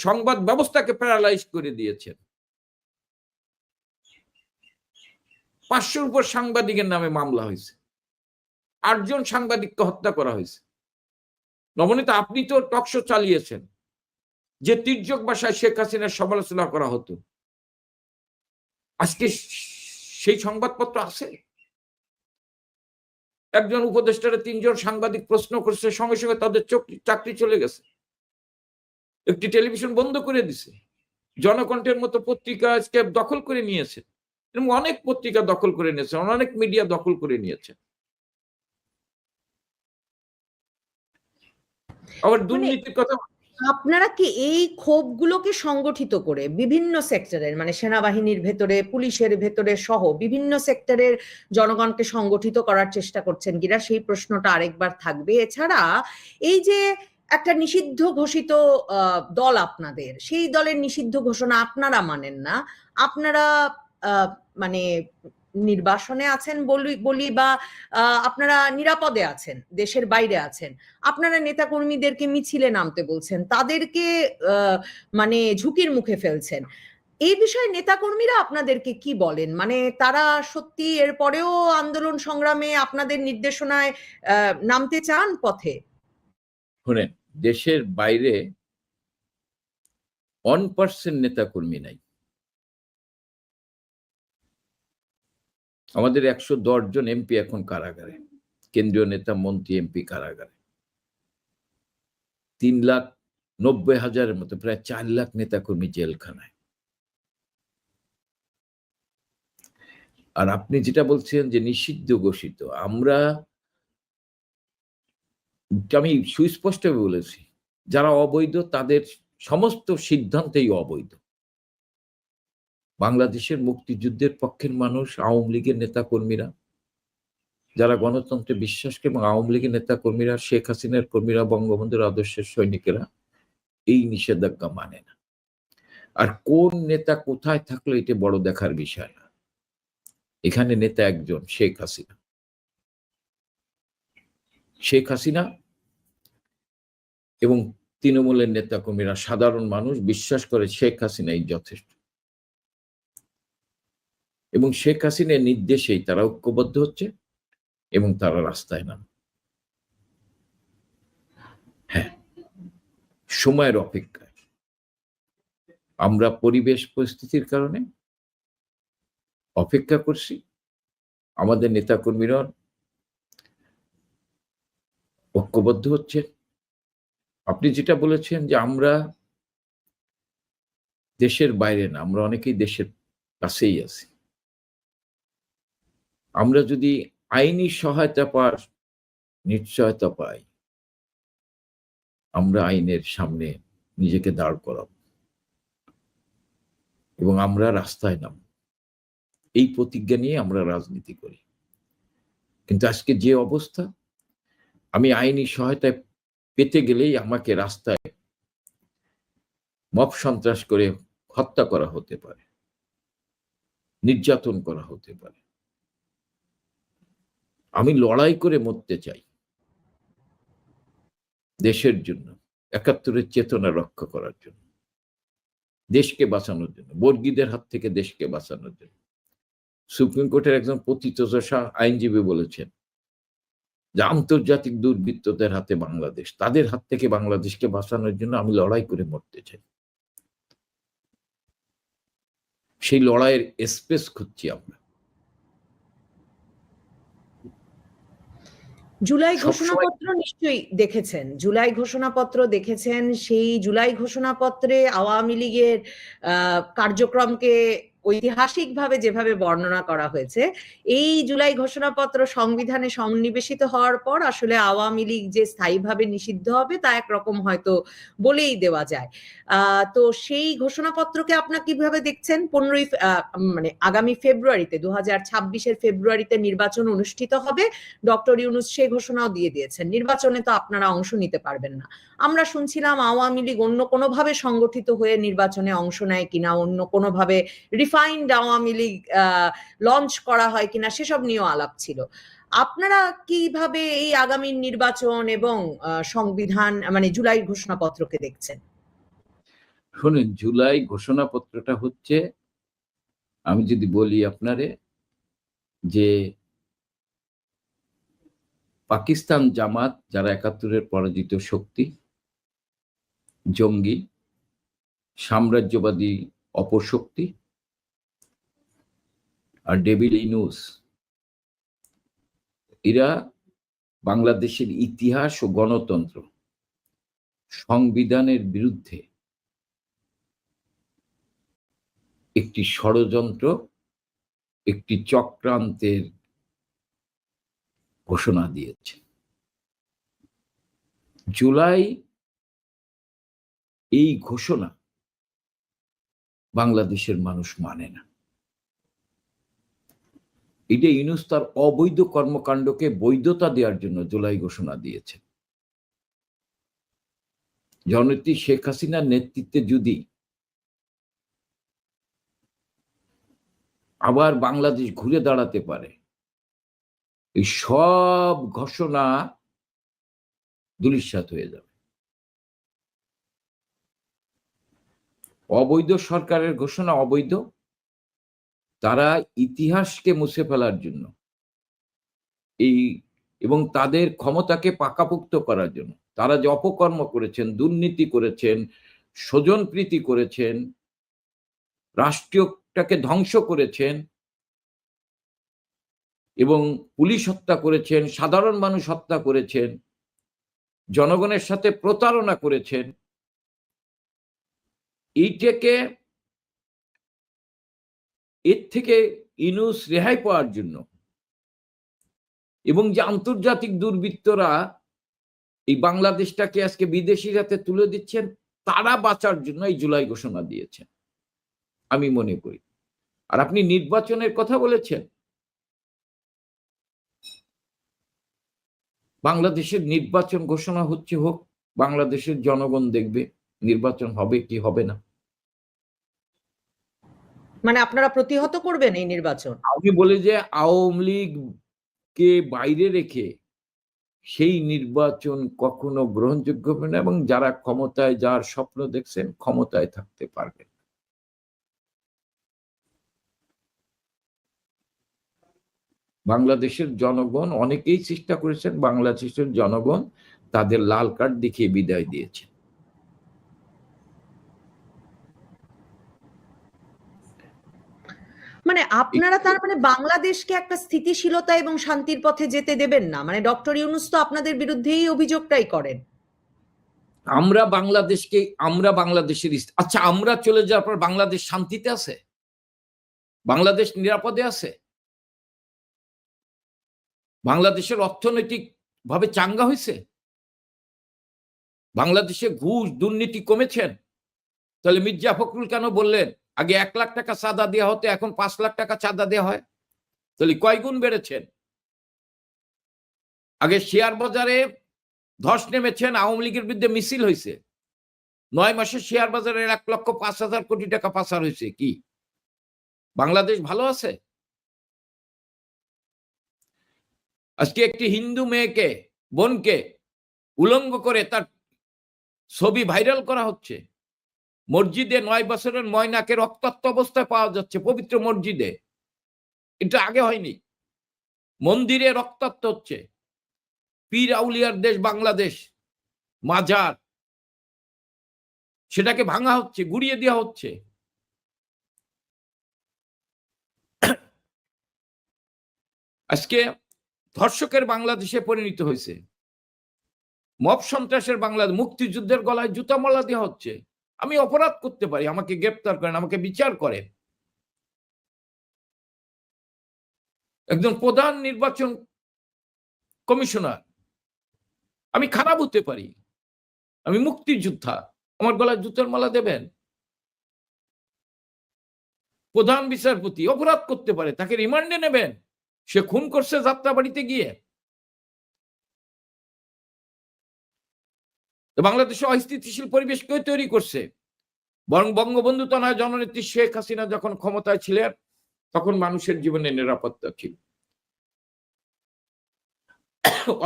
সংবাদ ব্যবস্থাকে প্যারালাইজ করে দিয়েছেন। ৫০০-র উপর সাংবাদিকের নামে মামলা হয়েছে। ৮ জন সাংবাদিককে হত্যা করা হয়েছে। নবনীতা, আপনি তো টকশো চালিয়েছেন যে তির্যক ভাষায় শেখ হাসিনার সমালোচনা করা হতো। আজকে সেই সংবাদপত্র আছে? একজন উপদেষ্টারে ৩ জন সাংবাদিক প্রশ্ন করছে, সঙ্গে সঙ্গে তাদের চাকরি চলে গেছে। একটি টেলিভিশন বন্ধ করে দিছে। জনকণ্ঠের মতো পত্রিকা আজকে দখল করে নিয়েছে। এবং অনেক পত্রিকা দখল করে নিয়েছে, অনেক মিডিয়া দখল করে নিয়েছে। আবার দুর্নীতির কথা। আপনারা কি এই ক্ষোভগুলোকে সংগঠিত করে বিভিন্ন সেক্টরের মানে সেনাবাহিনীর ভেতরে, পুলিশের ভেতরে সহ বিভিন্ন সেক্টরের জনগণকে সংগঠিত করার চেষ্টা করছেন কিনা, সেই প্রশ্নটা আরেকবার থাকবে। এছাড়া এই যে একটা নিষিদ্ধ ঘোষিত দল আপনাদের, সেই দলের নিষিদ্ধ ঘোষণা আপনারা মানেন না, আপনারা মানে নির্বাসনে আছেন বলি বা আপনারা নিরাপদে আছেন, দেশের বাইরে আছেন, আপনারা নেতাকর্মীদেরকে মিছিলে নামতে বলছেন, তাদেরকে মানে ঝুঁকির মুখে ফেলছেন। এই বিষয়ে নেতাকর্মীরা আপনাদেরকে কি বলেন? মানে তারা সত্যি এরপরেও আন্দোলন সংগ্রামে আপনাদের নির্দেশনায় নামতে চান পথে? শুনেন, দেশের বাইরে 1% নেতাকর্মী নাই। আমাদের ১১০ জন এমপি এখন কারাগারে, কেন্দ্রীয় নেতা, মন্ত্রী, এমপি কারাগারে। ৩,৯০,০০০ মতো, প্রায় ৪ লাখ নেতাকর্মী জেলখানায়। আর আপনি যেটা বলছেন যে নিষিদ্ধ ঘোষিত, আমি সুস্পষ্টভাবে বলেছি, যারা অবৈধ তাদের সমস্ত সিদ্ধান্তেই অবৈধ। বাংলাদেশের মুক্তিযুদ্ধের পক্ষের মানুষ, আওয়ামী লীগের নেতাকর্মীরা, যারা গণতন্ত্রে বিশ্বাস করে, এবং আওয়ামী লীগের নেতাকর্মীরা, শেখ হাসিনার কর্মীরা, বঙ্গবন্ধুর আদর্শের সৈনিকেরা, এই নিষেধাজ্ঞা মানে না। আর কোন নেতা কোথায় থাকলে এটা বড় দেখার বিষয় না। এখানে নেতা একজন, শেখ হাসিনা। শেখ হাসিনা এবং তৃণমূলের নেতাকর্মীরা, সাধারণ মানুষ বিশ্বাস করে শেখ হাসিনাই যথেষ্ট, এবং শেখ হাসিনার নির্দেশেই তারা ঐক্যবদ্ধ হচ্ছে এবং তারা রাস্তায় নাম। হ্যাঁ, সময়ের অপেক্ষায় আমরা পরিবেশ পরিস্থিতির কারণে অপেক্ষা করছি। আমাদের নেতাকর্মীরা ঐক্যবদ্ধ হচ্ছে। আপনি যেটা বলেছেন যে আমরা দেশের বাইরে না, আমরা অনেকেই দেশের কাছেই আছি। আমরা যদি আইনি সহায়তা পাওয়ার নিশ্চয়তা পাই, আমরা আইনের সামনে নিজেকে দাঁড় করাবো এবং আমরা রাস্তায় নাম। এই প্রতিজ্ঞা নিয়ে আমরা রাজনীতি করি। কিন্তু আজকে যে অবস্থা, আমি আইনি সহায়তা পেতে গেলেই আমাকে রাস্তায় মব সন্ত্রাস করে হত্যা করা হতে পারে, নির্যাতন করা হতে পারে। আমি লড়াই করে মরতে চাই দেশের জন্য, ৭১-এর চেতনা রক্ষা করার জন্য, দেশকে বাঁচানোর জন্য, বর্গীদের হাত থেকে দেশকে বাঁচানোর জন্য। সুপ্রিম কোর্টের একজন পতিতদশা আইনজীবী বলেছেন যে আন্তর্জাতিক দুর্বৃত্তদের হাতে বাংলাদেশ, তাদের হাত থেকে বাংলাদেশকে বাঁচানোর জন্য আমি লড়াই করে মরতে চাই। সেই লড়াইয়ের স্পেস খুঁজছি আমরা। জুলাই ঘোষণাপত্র নিশ্চয়ই দেখেছেন। জুলাই ঘোষণাপত্র দেখেছেন। সেই জুলাই ঘোষণাপত্রে আওয়ামী লীগের কার্যক্রমকে ঐতিহাসিকভাবে যেভাবে বর্ণনা করা হয়েছে, এই জুলাই ঘোষণাপত্র সংবিধানে সন্নিবেশিত হওয়ার পর আসলে আওয়ামী লীগ যে স্থায়ীভাবে নিষিদ্ধ হবে তা একরকম হয়তো বলেই দেওয়া যায়। তো সেই ঘোষণাপত্রকে আপনারা কিভাবে দেখছেন? ১৫ই মানে আগামী ফেব্রুয়ারিতে ২০২৬-এর ফেব্রুয়ারিতে নির্বাচন অনুষ্ঠিত হবে। ডক্টর ইউনূস সেই ঘোষণাও দিয়ে দিয়েছেন। নির্বাচনে তো আপনারা অংশ নিতে পারবেন না। আমরা শুনছিলাম আওয়ামী লীগ অন্য কোনোভাবে সংগঠিত হয়ে নির্বাচনে অংশ নেয় কিনা, অন্য কোনোভাবে রিফাইন্ড আওয়ামী লীগ লঞ্চ করা হয় কিনা, সেসব নিয়েও আলাপ ছিল। আপনারা কিভাবে এই আগামী নির্বাচন এবং সংবিধান মানে জুলাই ঘোষণাপত্রকে দেখছেন? শোনেন, জুলাই ঘোষণাপত্রটা হচ্ছে, আমি যদি বলি আপনারে, যে পাকিস্তান জামাত যারা ৭১-এর পরাজিত শক্তি, জঙ্গি, সাম্রাজ্যবাদী অপশক্তি, আর ডেভিল ইউনূস, এরা বাংলাদেশের ইতিহাস ও গণতন্ত্র, সংবিধানের বিরুদ্ধে একটি ষড়যন্ত্র, একটি চক্রান্তের ঘোষণা দিয়েছে। জুলাই এই ঘোষণা বাংলাদেশের মানুষ মানে না। এটা ইউনূস তার অবৈধ কর্মকাণ্ডকে বৈধতা দেওয়ার জন্য জুলাই ঘোষণা দিয়েছে। জননেত্রী শেখ হাসিনার নেতৃত্বে যদি আবার বাংলাদেশ ঘুরে দাঁড়াতে পারে, এই সব ঘোষণা ধূলিসাৎ হয়ে যাবে। অবৈধ সরকারের ঘোষণা অবৈধ, তারা ইতিহাসকে মুছে ফেলার জন্য এই এবং তাদের ক্ষমতাকে পাকাপোক্ত করার জন্য তারা যে অপকর্ম করেছেন, দুর্নীতি করেছেন, স্বজনপ্রীতি করেছেন, রাষ্ট্রটাকে ধ্বংস করেছেন এবং পুলিশ হত্যা করেছেন, সাধারণ মানুষ হত্যা করেছেন, জনগণের সাথে প্রতারণা করেছেন, এইটাকে এর থেকে ইউনূস রেহাই পাওয়ার জন্য এবং যে আন্তর্জাতিক দুর্বৃত্তরা এই বাংলাদেশটাকে আজকে বিদেশির হাতে তুলে দিচ্ছেন, তারা বাঁচার জন্য এই জুলাই ঘোষণা দিয়েছেন আমি মনে করি। আর আপনি নির্বাচনের কথা বলেছেন, বাংলাদেশের নির্বাচন ঘোষণা হচ্ছে, হোক, বাংলাদেশের জনগণ দেখবে নির্বাচন হবে কি হবে না। মানে আপনারা প্রতিহত করবেন এই নির্বাচন? আমি বলি যে আওয়ামী লীগকে বাইরে রেখে সেই নির্বাচন কখনো গ্রহণযোগ্য হবে না, এবং যারা ক্ষমতায় যাওয়ার স্বপ্ন দেখছেন ক্ষমতায় থাকতে পারবেন। বাংলাদেশের জনগণ অনেকেই চেষ্টা করেছেন, বাংলাদেশের জনগণ তাদের লাল কার্ড দেখিয়ে বিদায় দিয়েছে। মানে আপনারা তার মানে বাংলাদেশকে একটা স্থিতিশীলতা এবং শান্তির পথে যেতে দেবেন না? মানে ডক্টর ইউনূস তো আপনাদের বিরুদ্ধে এই অভিযোগটাই করেন। আমরা বাংলাদেশের আচ্ছা, আমরা চলে যাওয়ার পর বাংলাদেশ শান্তিতে আছে? বাংলাদেশ নিরাপদে আছে? বাংলাদেশের অর্থনৈতিক ভাবে চাঙ্গা হয়েছে? বাংলাদেশে ঘুষ দুর্নীতি কমেছেন? তাহলে মির্জা ফখরুল কেন বললেন আগে 1 লাখ টাকা চাঁদা দেওয়া হতো, এখন 5 লাখ টাকা চাঁদা দেওয়া হয়? তাহলে কয় গুণ বেড়েছেন? আগে শেয়ার বাজারে ধস নেমেছেন, আওয়ামী লীগের বিরুদ্ধে মিছিল হয়েছে, 9 মাসে শেয়ার বাজারের 1,05,000 কোটি টাকা পাচার হয়েছে। কি বাংলাদেশ ভালো আছে? আজকে একটি হিন্দু মেয়েকে, বোনকে উলঙ্গ করে তার ছবি ভাইরাল করা হচ্ছে। মসজিদে 9 বছরের ময়নাকে রক্তাক্ত অবস্থায় পাওয়া যাচ্ছে, পবিত্র মসজিদে। এটা আগে হয়নি। মন্দিরে রক্তাক্ত হচ্ছে। পীর আউলিয়ার দেশ বাংলাদেশ, মাজার, সেটাকে ভাঙা হচ্ছে, গুড়িয়ে দেওয়া হচ্ছে। আজকে ধর্ষকের বাংলাদেশে পরিণত হয়েছে। মব সন্ত্রাসের বাংলাদেশ, মুক্তিযুদ্ধের গলায় জুতা মালা দেওয়া হচ্ছে। আমি অপরাধ করতে পারি, আমাকে গ্রেপ্তার করেন, আমাকে বিচার করেন। একজন প্রধান নির্বাচন কমিশনার, আমি খারাপ হতে পারি, আমি মুক্তিযোদ্ধা, আমার গলায় জুতার মালা দেবেন? প্রধান বিচারপতি অপরাধ করতে পারে, তাকে রিমান্ডে নেবেন? সে খুন করছে যাত্রাবাড়িতে গিয়ে। বাংলাদেশে অস্থিতিশীল পরিবেশ কে তৈরি করছে? বরং বঙ্গবন্ধু তনয় জননেত্রী শেখ হাসিনা যখন ক্ষমতায় ছিলেন তখন মানুষের জীবনে নিরাপত্তা ছিল,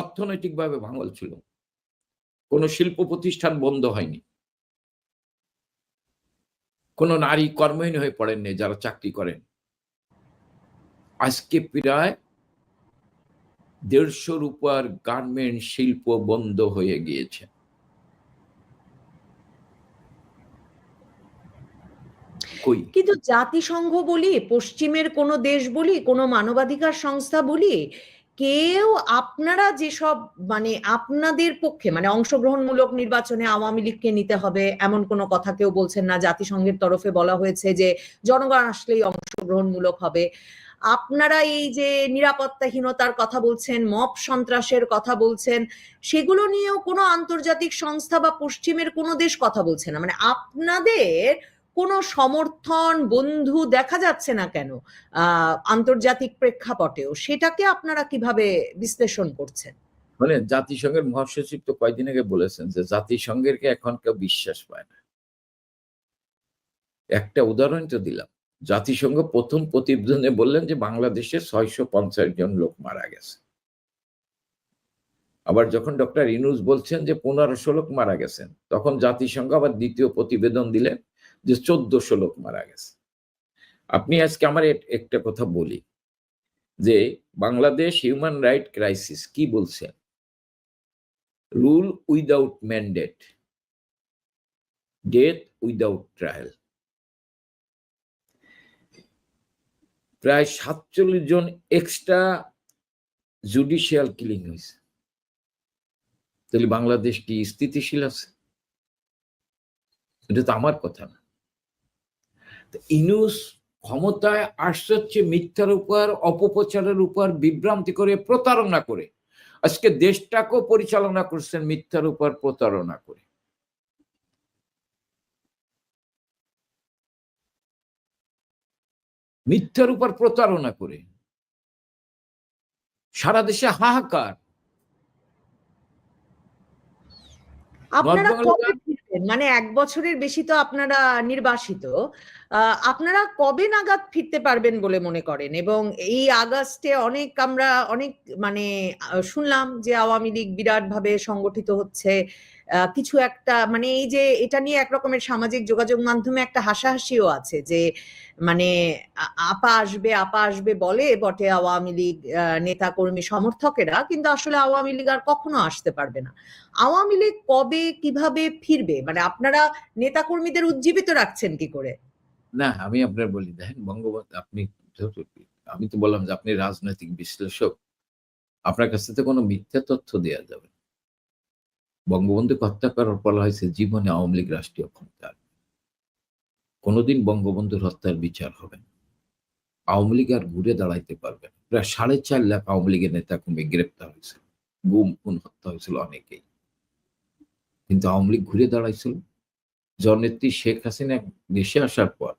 অর্থনৈতিকভাবে ভাঙল ছিল, কোন শিল্প প্রতিষ্ঠান বন্ধ হয়নি, কোন নারী কর্মহীন হয়ে পড়েননি যারা চাকরি করেন। আজকে প্রায় 150-র উপর গার্মেন্ট শিল্প বন্ধ হয়ে গিয়েছে। কিন্তু জাতিসংঘ বলি, পশ্চিমের কোনো দেশ বলি, কোনো মানবাধিকার সংস্থা বলি, কেউ আপনারা যেসব মানে আপনাদের পক্ষে মানে অংশগ্রহণমূলক নির্বাচনে আওয়ামী লীগকে নিতে হবে এমন কোনো কথা কেউ বলছেন না। জাতিসংঘের তরফে বলা হয়েছে যে জনগণ আসলেই অংশগ্রহণমূলক হবে। আপনারা এই যে নিরাপত্তাহীনতার কথা বলছেন, মব সন্ত্রাসের কথা বলছেন, সেগুলো নিয়েও কোনো আন্তর্জাতিক সংস্থা বা পশ্চিমের কোনো দেশ কথা বলছে না। মানে আপনাদের কোনো সমর্থন বন্ধু দেখা যাচ্ছে না কেন আন্তর্জাতিক প্রেক্ষাপটেও? সেটাকে আপনারা কিভাবে বিশ্লেষণ করছেন? মানে জাতিসংঘের মহাসচিব তো কয়েকদিন আগে বলেছেন যে জাতিসংঘের এখন কেউ বিশ্বাস পায় না। একটা উদাহরণ তো দিলাম, জাতিসংঘ প্রথম প্রতিবেদনে বললেন যে বাংলাদেশে 650 জন লোক মারা গেছে। আবার যখন ডক্টর ইউনূস বলছেন যে 1500 লোক মারা গেছেন, তখন জাতিসংঘ আবার দ্বিতীয় প্রতিবেদন দিলেন যে 1400 লোক মারা গেছে। আপনি আজকে আমার একটা কথা বলি যে বাংলাদেশ হিউম্যান রাইট ক্রাইসিস কি বলছেন? Rule without mandate, death without trial. প্রায় 47 জন এক্সট্রা জুডিশিয়াল কিলিং হয়েছে। তাহলে বাংলাদেশ কি স্থিতিশীল আছে? এটা তো আমার কথা না। ইউনূস ক্ষমতায় আসছে হচ্ছে মিথ্যার উপর, অপপ্রচারের উপর, বিভ্রান্তি করে, প্রতারণা করে। আজকে দেশটাকেও পরিচালনা করছেন মিথ্যার উপর, প্রতারণা করে। মিথ্যার উপর প্রতারণা করে সারা দেশে হাহাকার। আপনারা আসবেন? মানে ১ বছরের বেশি তো আপনারা নির্বাসিত। আপনারা কবে নাগাদ ফিরতে পারবেন বলে মনে করেন? এবং এই আগস্টে আমরা অনেক মানে শুনলাম যে আওয়ামী লীগ বিরাটভাবে সংগঠিত হচ্ছে। কিছু একটা মানে এই যে এটা নিয়ে এক রকমের সামাজিক যোগাযোগ মাধ্যমে একটা হাসাহাসিও আছে যে মানে আপা আসবে বলে বটে আওয়ামী লীগ নেতাকর্মী সমর্থকেরা, কিন্তু আসলে আওয়ামী লীগ আর কখনো আসতে পারবে না। আওয়ামী লীগ কবে কিভাবে ফিরবে? মানে আপনারা নেতাকর্মীদের উজ্জীবিত রাখছেন কি করে? না, আমি আপনার বলি, দেখেন বঙ্গবন্ধু, আপনি আমি তো বললাম যে আপনি রাজনৈতিক বিশ্লেষক। আপনার কাছে তো কোনো মিথ্যা তথ্য দেয়া যাবে না। বঙ্গবন্ধুকে হত্যা করার বলা হয়েছে জীবনে আওয়ামী লীগ রাষ্ট্রীয় ক্ষমতা আসবে। কোনোদিন বঙ্গবন্ধুর হত্যার বিচার হবে না। আওয়ামী লীগ আর ঘুরে দাঁড়াইতে পারবে না। প্রায় 4.5 লাখ আওয়ামী লীগের নেতাকর্মী গ্রেপ্তার হয়েছিল। গুম, খুন, হত্যা হয়েছিল অনেকেই। কিন্তু আওয়ামী লীগ ঘুরে দাঁড়াইছিল। জননেত্রী শেখ হাসিনা দেশে আসার পর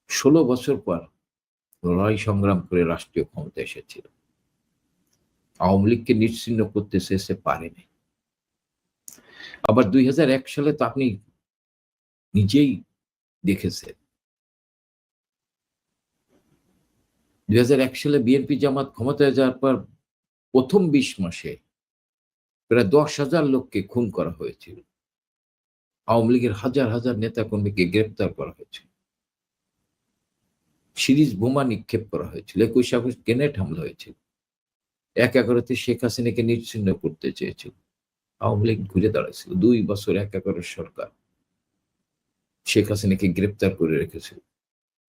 16 বছর পর লড়াই সংগ্রাম করে রাষ্ট্রীয় ক্ষমতা এসেছিল। আওয়ামী লীগকে নিশ্চিহ্ন করতে চেয়েছে, পারেনি। আবার 2001 সালে তো আপনি নিজেই দেখেছেন। 2001 সালে বিএনপি জামাত ক্ষমতায় যাওয়ার পর প্রথম 20 মাসে প্রায় 10,000 লোককে খুন করা হয়েছিল। আওয়ামী লীগের হাজার হাজার নেতাকর্মীকে গ্রেপ্তার করা হয়েছিল। সিরিজ বোমা নিক্ষেপ করা হয়েছিল। 21 আগস্ট গ্রেনেড হামলা হয়েছিল। 1/11 শেখ হাসিনাকে নিশ্চিহ্ন করতে চেয়েছিল। আওয়ামী লীগ ঘুরে দাঁড়াইছিল। 2 বছর 1/11 সরকার শেখ হাসিনাকে গ্রেপ্তার করে রেখেছিল।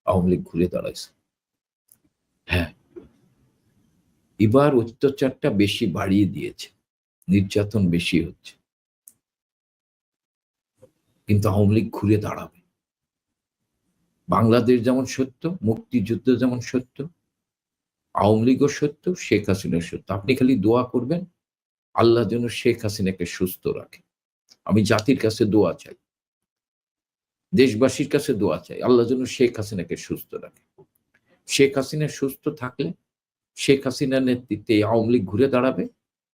আওয়ামী লীগ ঘুরে দাঁড়াইছে। হ্যাঁ, এবার অত্যাচারটা বেশি বাড়িয়ে দিয়েছে, নির্যাতন বেশি হচ্ছে, কিন্তু আওয়ামী লীগ ঘুরে দাঁড়াবে। বাংলাদেশ যেমন সত্য, মুক্তিযুদ্ধ যেমন সত্য, আওয়ামী লীগও সত্য, শেখ হাসিনা সত্য। আপনি খালি দোয়া করবেন আল্লাহ যেন শেখ হাসিনাকে সুস্থ রাখে। আমি জাতির কাছে দোয়া চাই, দেশবাসীর কাছে দোয়া চাই, আল্লাহ যেন শেখ হাসিনাকে সুস্থ রাখে। শেখ হাসিনা সুস্থ থাকলে শেখ হাসিনার নেতৃত্বে আওয়ামী লীগ ঘুরে দাঁড়াবে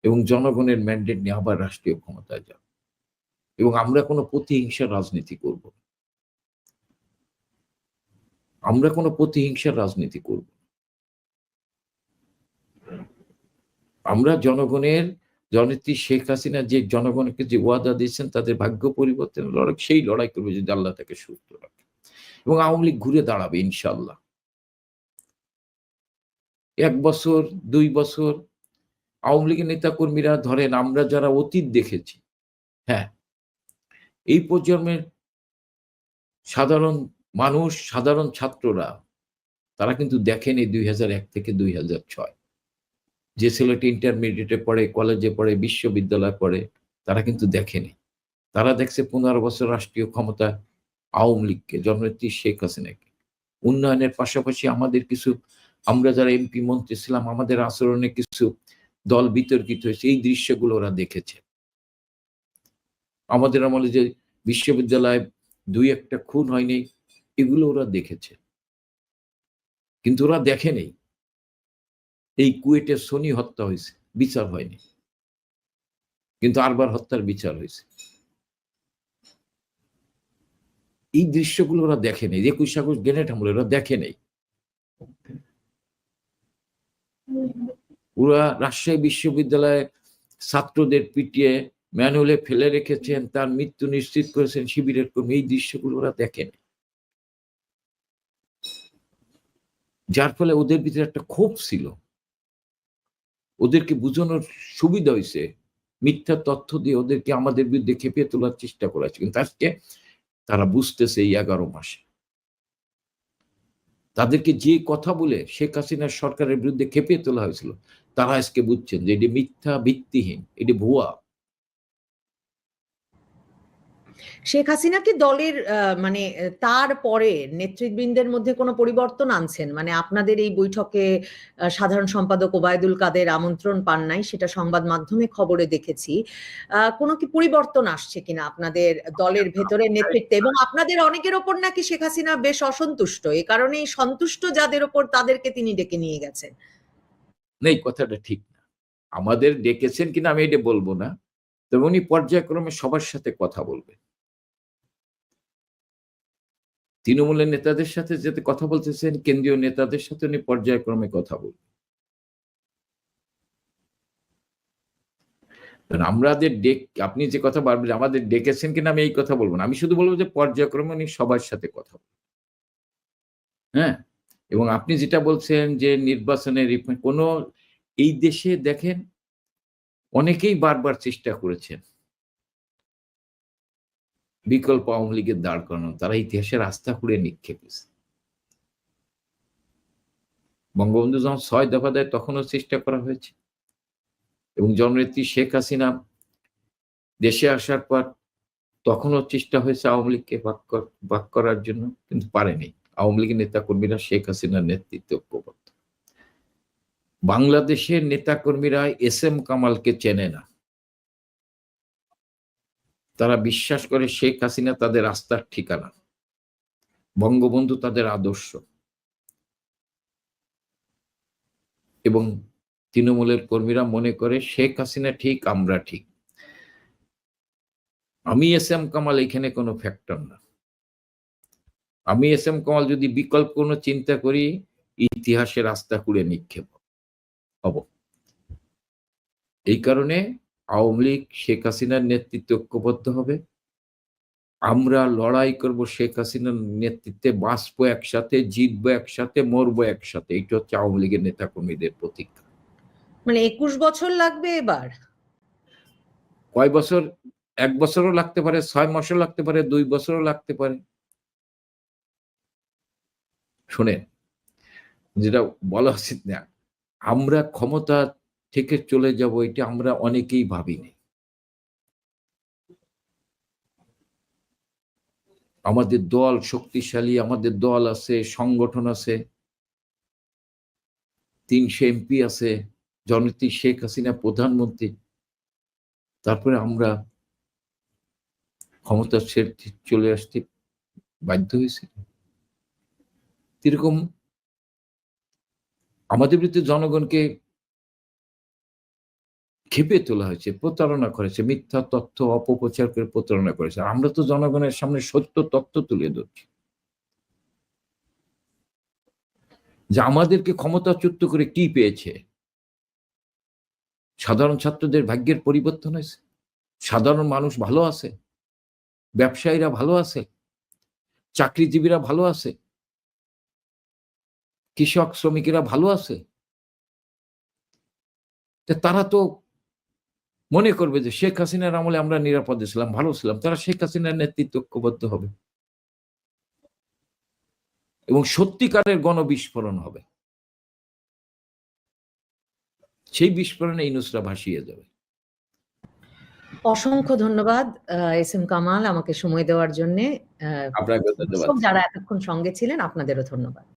এবং জনগণের ম্যান্ডেট নিয়ে আবার রাষ্ট্রীয় ক্ষমতায় যাবে। এবং আমরা কোনো প্রতিহিংসার রাজনীতি করব না। আমরা কোনো প্রতিহিংসার রাজনীতি করব না। আমরা জননেত্রী শেখ হাসিনা যে জনগণকে যে ওয়াদা দিয়েছেন তাদের ভাগ্য পরিবর্তনের লড়াই, সেই লড়াই করবে যদি আল্লাহ তাকে সুস্থ রাখে। এবং আওয়ামী লীগ ঘুরে দাঁড়াবে ইনশাআল্লাহ। 1 বছর 2 বছর আওয়ামী লীগের নেতাকর্মীরা, ধরেন আমরা যারা অতীত দেখেছি, হ্যাঁ, এই প্রজন্মের সাধারণ মানুষ, সাধারণ ছাত্ররা তারা কিন্তু দেখেনি 2001 থেকে 2006। যে ছেলেটি ইন্টারমিডিয়েটে পড়ে, কলেজে পড়ে, বিশ্ববিদ্যালয়ে পড়ে, তারা কিন্তু দেখেনি। তারা দেখছে 15 বছর রাষ্ট্রীয় ক্ষমতা আওয়ামী লীগকে, জননেত্রী শেখ হাসিনাকে। উন্নয়নের পাশাপাশি আমরা যারা এমপি মন্ত্রী ছিলাম, আমাদের আচরণে কিছু দল বিতর্কিত হয়েছে, এই দৃশ্যগুলো ওরা দেখেছে। আমাদের আমলে যে বিশ্ববিদ্যালয়ে 2-1টা খুন হয়নি, এগুলো ওরা দেখেছে। কিন্তু ওরা দেখেনি এই কুয়েটে সনি হত্যা হয়েছে, বিচার হয়নি, কিন্তু আরবার হত্যার বিচার হয়েছে। এই দৃশ্যগুলো ওরা দেখে নেই। 21 আগস্ট গ্রেনেড হামলা ওরা দেখে নেই। ওরা রাজশাহী বিশ্ববিদ্যালয়ে ছাত্রদের পিটিয়ে ম্যানুয়ালে ফেলে রেখেছেন, তার মৃত্যু নিশ্চিত করেছেন শিবিরের কর্মী, এই দৃশ্যগুলো ওরা দেখেনি। যার ফলে ওদের ভিতরে একটা ক্ষোভ ছিল। ওদেরকে বুঝানোর সুবিধা হয়েছে, মিথ্যা তথ্য দিয়ে ওদেরকে আমাদের বিরুদ্ধে খেপিয়ে তোলার চেষ্টা করা হয়েছে। কিন্তু আজকে তারা বুঝতেছে এই 11 মাসে তাদেরকে যে কথা বলে শেখ হাসিনার সরকারের বিরুদ্ধে খেপিয়ে তোলা হয়েছিল, তারা আজকে বুঝছেন যে এটি মিথ্যা, ভিত্তিহীন, এটি ভুয়া। শেখ হাসিনা কি দলের মানে তার পরে নেতৃবৃন্দের মধ্যে কোনো পরিবর্তন আনছেন? মানে আপনাদের এই বৈঠকে সাধারণ সম্পাদক ওবায়দুল কাদের আমন্ত্রণ পান নাই, সেটা সংবাদ মাধ্যমে খবরে দেখেছি। কোনো কি পরিবর্তন আসছে কিনা আপনাদের দলের ভেতরে নেতৃত্বে? এবং আপনাদের অনেকের ওপর নাকি শেখ হাসিনা বেশ অসন্তুষ্ট। এ কারণেই সন্তুষ্ট যাদের ওপর তাদেরকে তিনি ডেকে নিয়ে গেছেন। না, এই কথাটা ঠিক না। আমাদের ডেকেছেন কিনা আমি এটা বলবো না। তবে উনি পর্যায়ক্রমে সবার সাথে কথা বলবেন। তৃণমূলের নেতাদের সাথে যাতে কথা বলতেছেন, কেন্দ্রীয় নেতাদের সাথে উনি পর্যায়ক্রমে কথা বলবেন। কারণ আমাদের আপনি যে কথা বলবেন, আমাদের ডেকেছেন কিনা আমি এই কথা বলব না। আমি শুধু বলব যে পর্যায়ক্রমে উনি সবার সাথে কথা বলবেন। হ্যাঁ? এবং আপনি যেটা বলছেন যে নির্বাচনের কোনো এই দেশে দেখেন অনেকেই বারবার চেষ্টা করেছেন বিকল্প আওয়ামী লীগের দাঁড় করানো। তারা ইতিহাসের আস্থা খুঁড়ে নিক্ষেপ করেছে। বঙ্গবন্ধু যখন ৬ দফা দেয় তখনও চেষ্টা করা হয়েছে। এবং জননেত্রী শেখ হাসিনা দেশে আসার পর তখনও চেষ্টা হয়েছে আওয়ামী লীগকে ভাগ করার জন্য, কিন্তু পারেনি। আওয়ামী লীগের নেতাকর্মীরা শেখ হাসিনার নেতৃত্বে ঐক্যবদ্ধ। বাংলাদেশের নেতাকর্মীরা এস.এম. কামালকে চেনে না। তারা বিশ্বাস করে শেখ হাসিনা তাদের আস্থার ঠিকানা, বঙ্গবন্ধু তাদের আদর্শ। এবং তৃণমূলের কর্মীরা মনে করে শেখ হাসিনা ঠিক, আমরা ঠিক। আমি এস.এম. কামাল এখানে কোনো ফ্যাক্টর না। আমি এস.এম. কামাল যদি বিকল্প কোনো চিন্তা করি, ইতিহাসের আস্থা খুঁড়ে নিক্ষেপ হব। এই কারণে আওয়ামী লীগ শেখ হাসিনার নেতৃত্বে ঐক্যবদ্ধ হবে। আমরা লড়াই করব শেখ হাসিনার নেতৃত্বে, বাঁচবো একসাথে, জিতবো একসাথে, মরবো একসাথে। এইটা হচ্ছে আওয়ামী লীগের নেতাকর্মীদের প্রতিজ্ঞা। মানে ২১ বছর লাগবে এবার? কয় বছর? ১ বছরও লাগতে পারে, ৬ মাসও লাগতে পারে, ২ বছরও লাগতে পারে। শোনেন, যেটা বলা উচিত না, আমরা ক্ষমতা থেকে চলে যাব এটা আমরা অনেকেই ভাবিনি। আমাদের দল শক্তিশালী, আমাদের দল আছে, সংগঠন আছে, ৩০০ এমপি আছে, জননেত্রী শেখ হাসিনা প্রধানমন্ত্রী। তারপরে আমরা ক্ষমতা ছেড়ে চলে আসতে বাধ্য হয়েছি। এরকম আমাদের বিরুদ্ধে জনগণকে ক্ষেপে তোলা হয়েছে, প্রতারণা করেছে, মিথ্যা তথ্য অপপ্রচার করে প্রতারণা করেছে। আমরা তো জনগণের সামনে সত্য তথ্য তুলে ধরছি যে আমাদেরকে ক্ষমতাচ্যুত করে কি পেয়েছে। সাধারণ ছাত্রদের ভাগ্যের পরিবর্তন হয়েছে, সাধারণ মানুষ ভালো আছে, ব্যবসায়ীরা ভালো আছে, চাকরিজীবীরা ভালো আছে, কৃষক শ্রমিকেরা ভালো আছে। তারা তো মনে করবে যে শেখ হাসিনার আমলে আমরা নিরাপদে ছিলাম, ভালো ছিলাম। তারা শেখ হাসিনার নেতৃত্বে ঐক্যবদ্ধ হবে এবং সত্যিকারের গণবিস্ফোরণ হবে। সেই বিস্ফোরণে ইউনূসরা ভাসিয়ে যাবে। অসংখ্য ধন্যবাদ এস.এম. কামাল আমাকে সময় দেওয়ার জন্যে। আপনাকে ধন্যবাদ। যারা এতক্ষণ সঙ্গে ছিলেন আপনাদেরও ধন্যবাদ।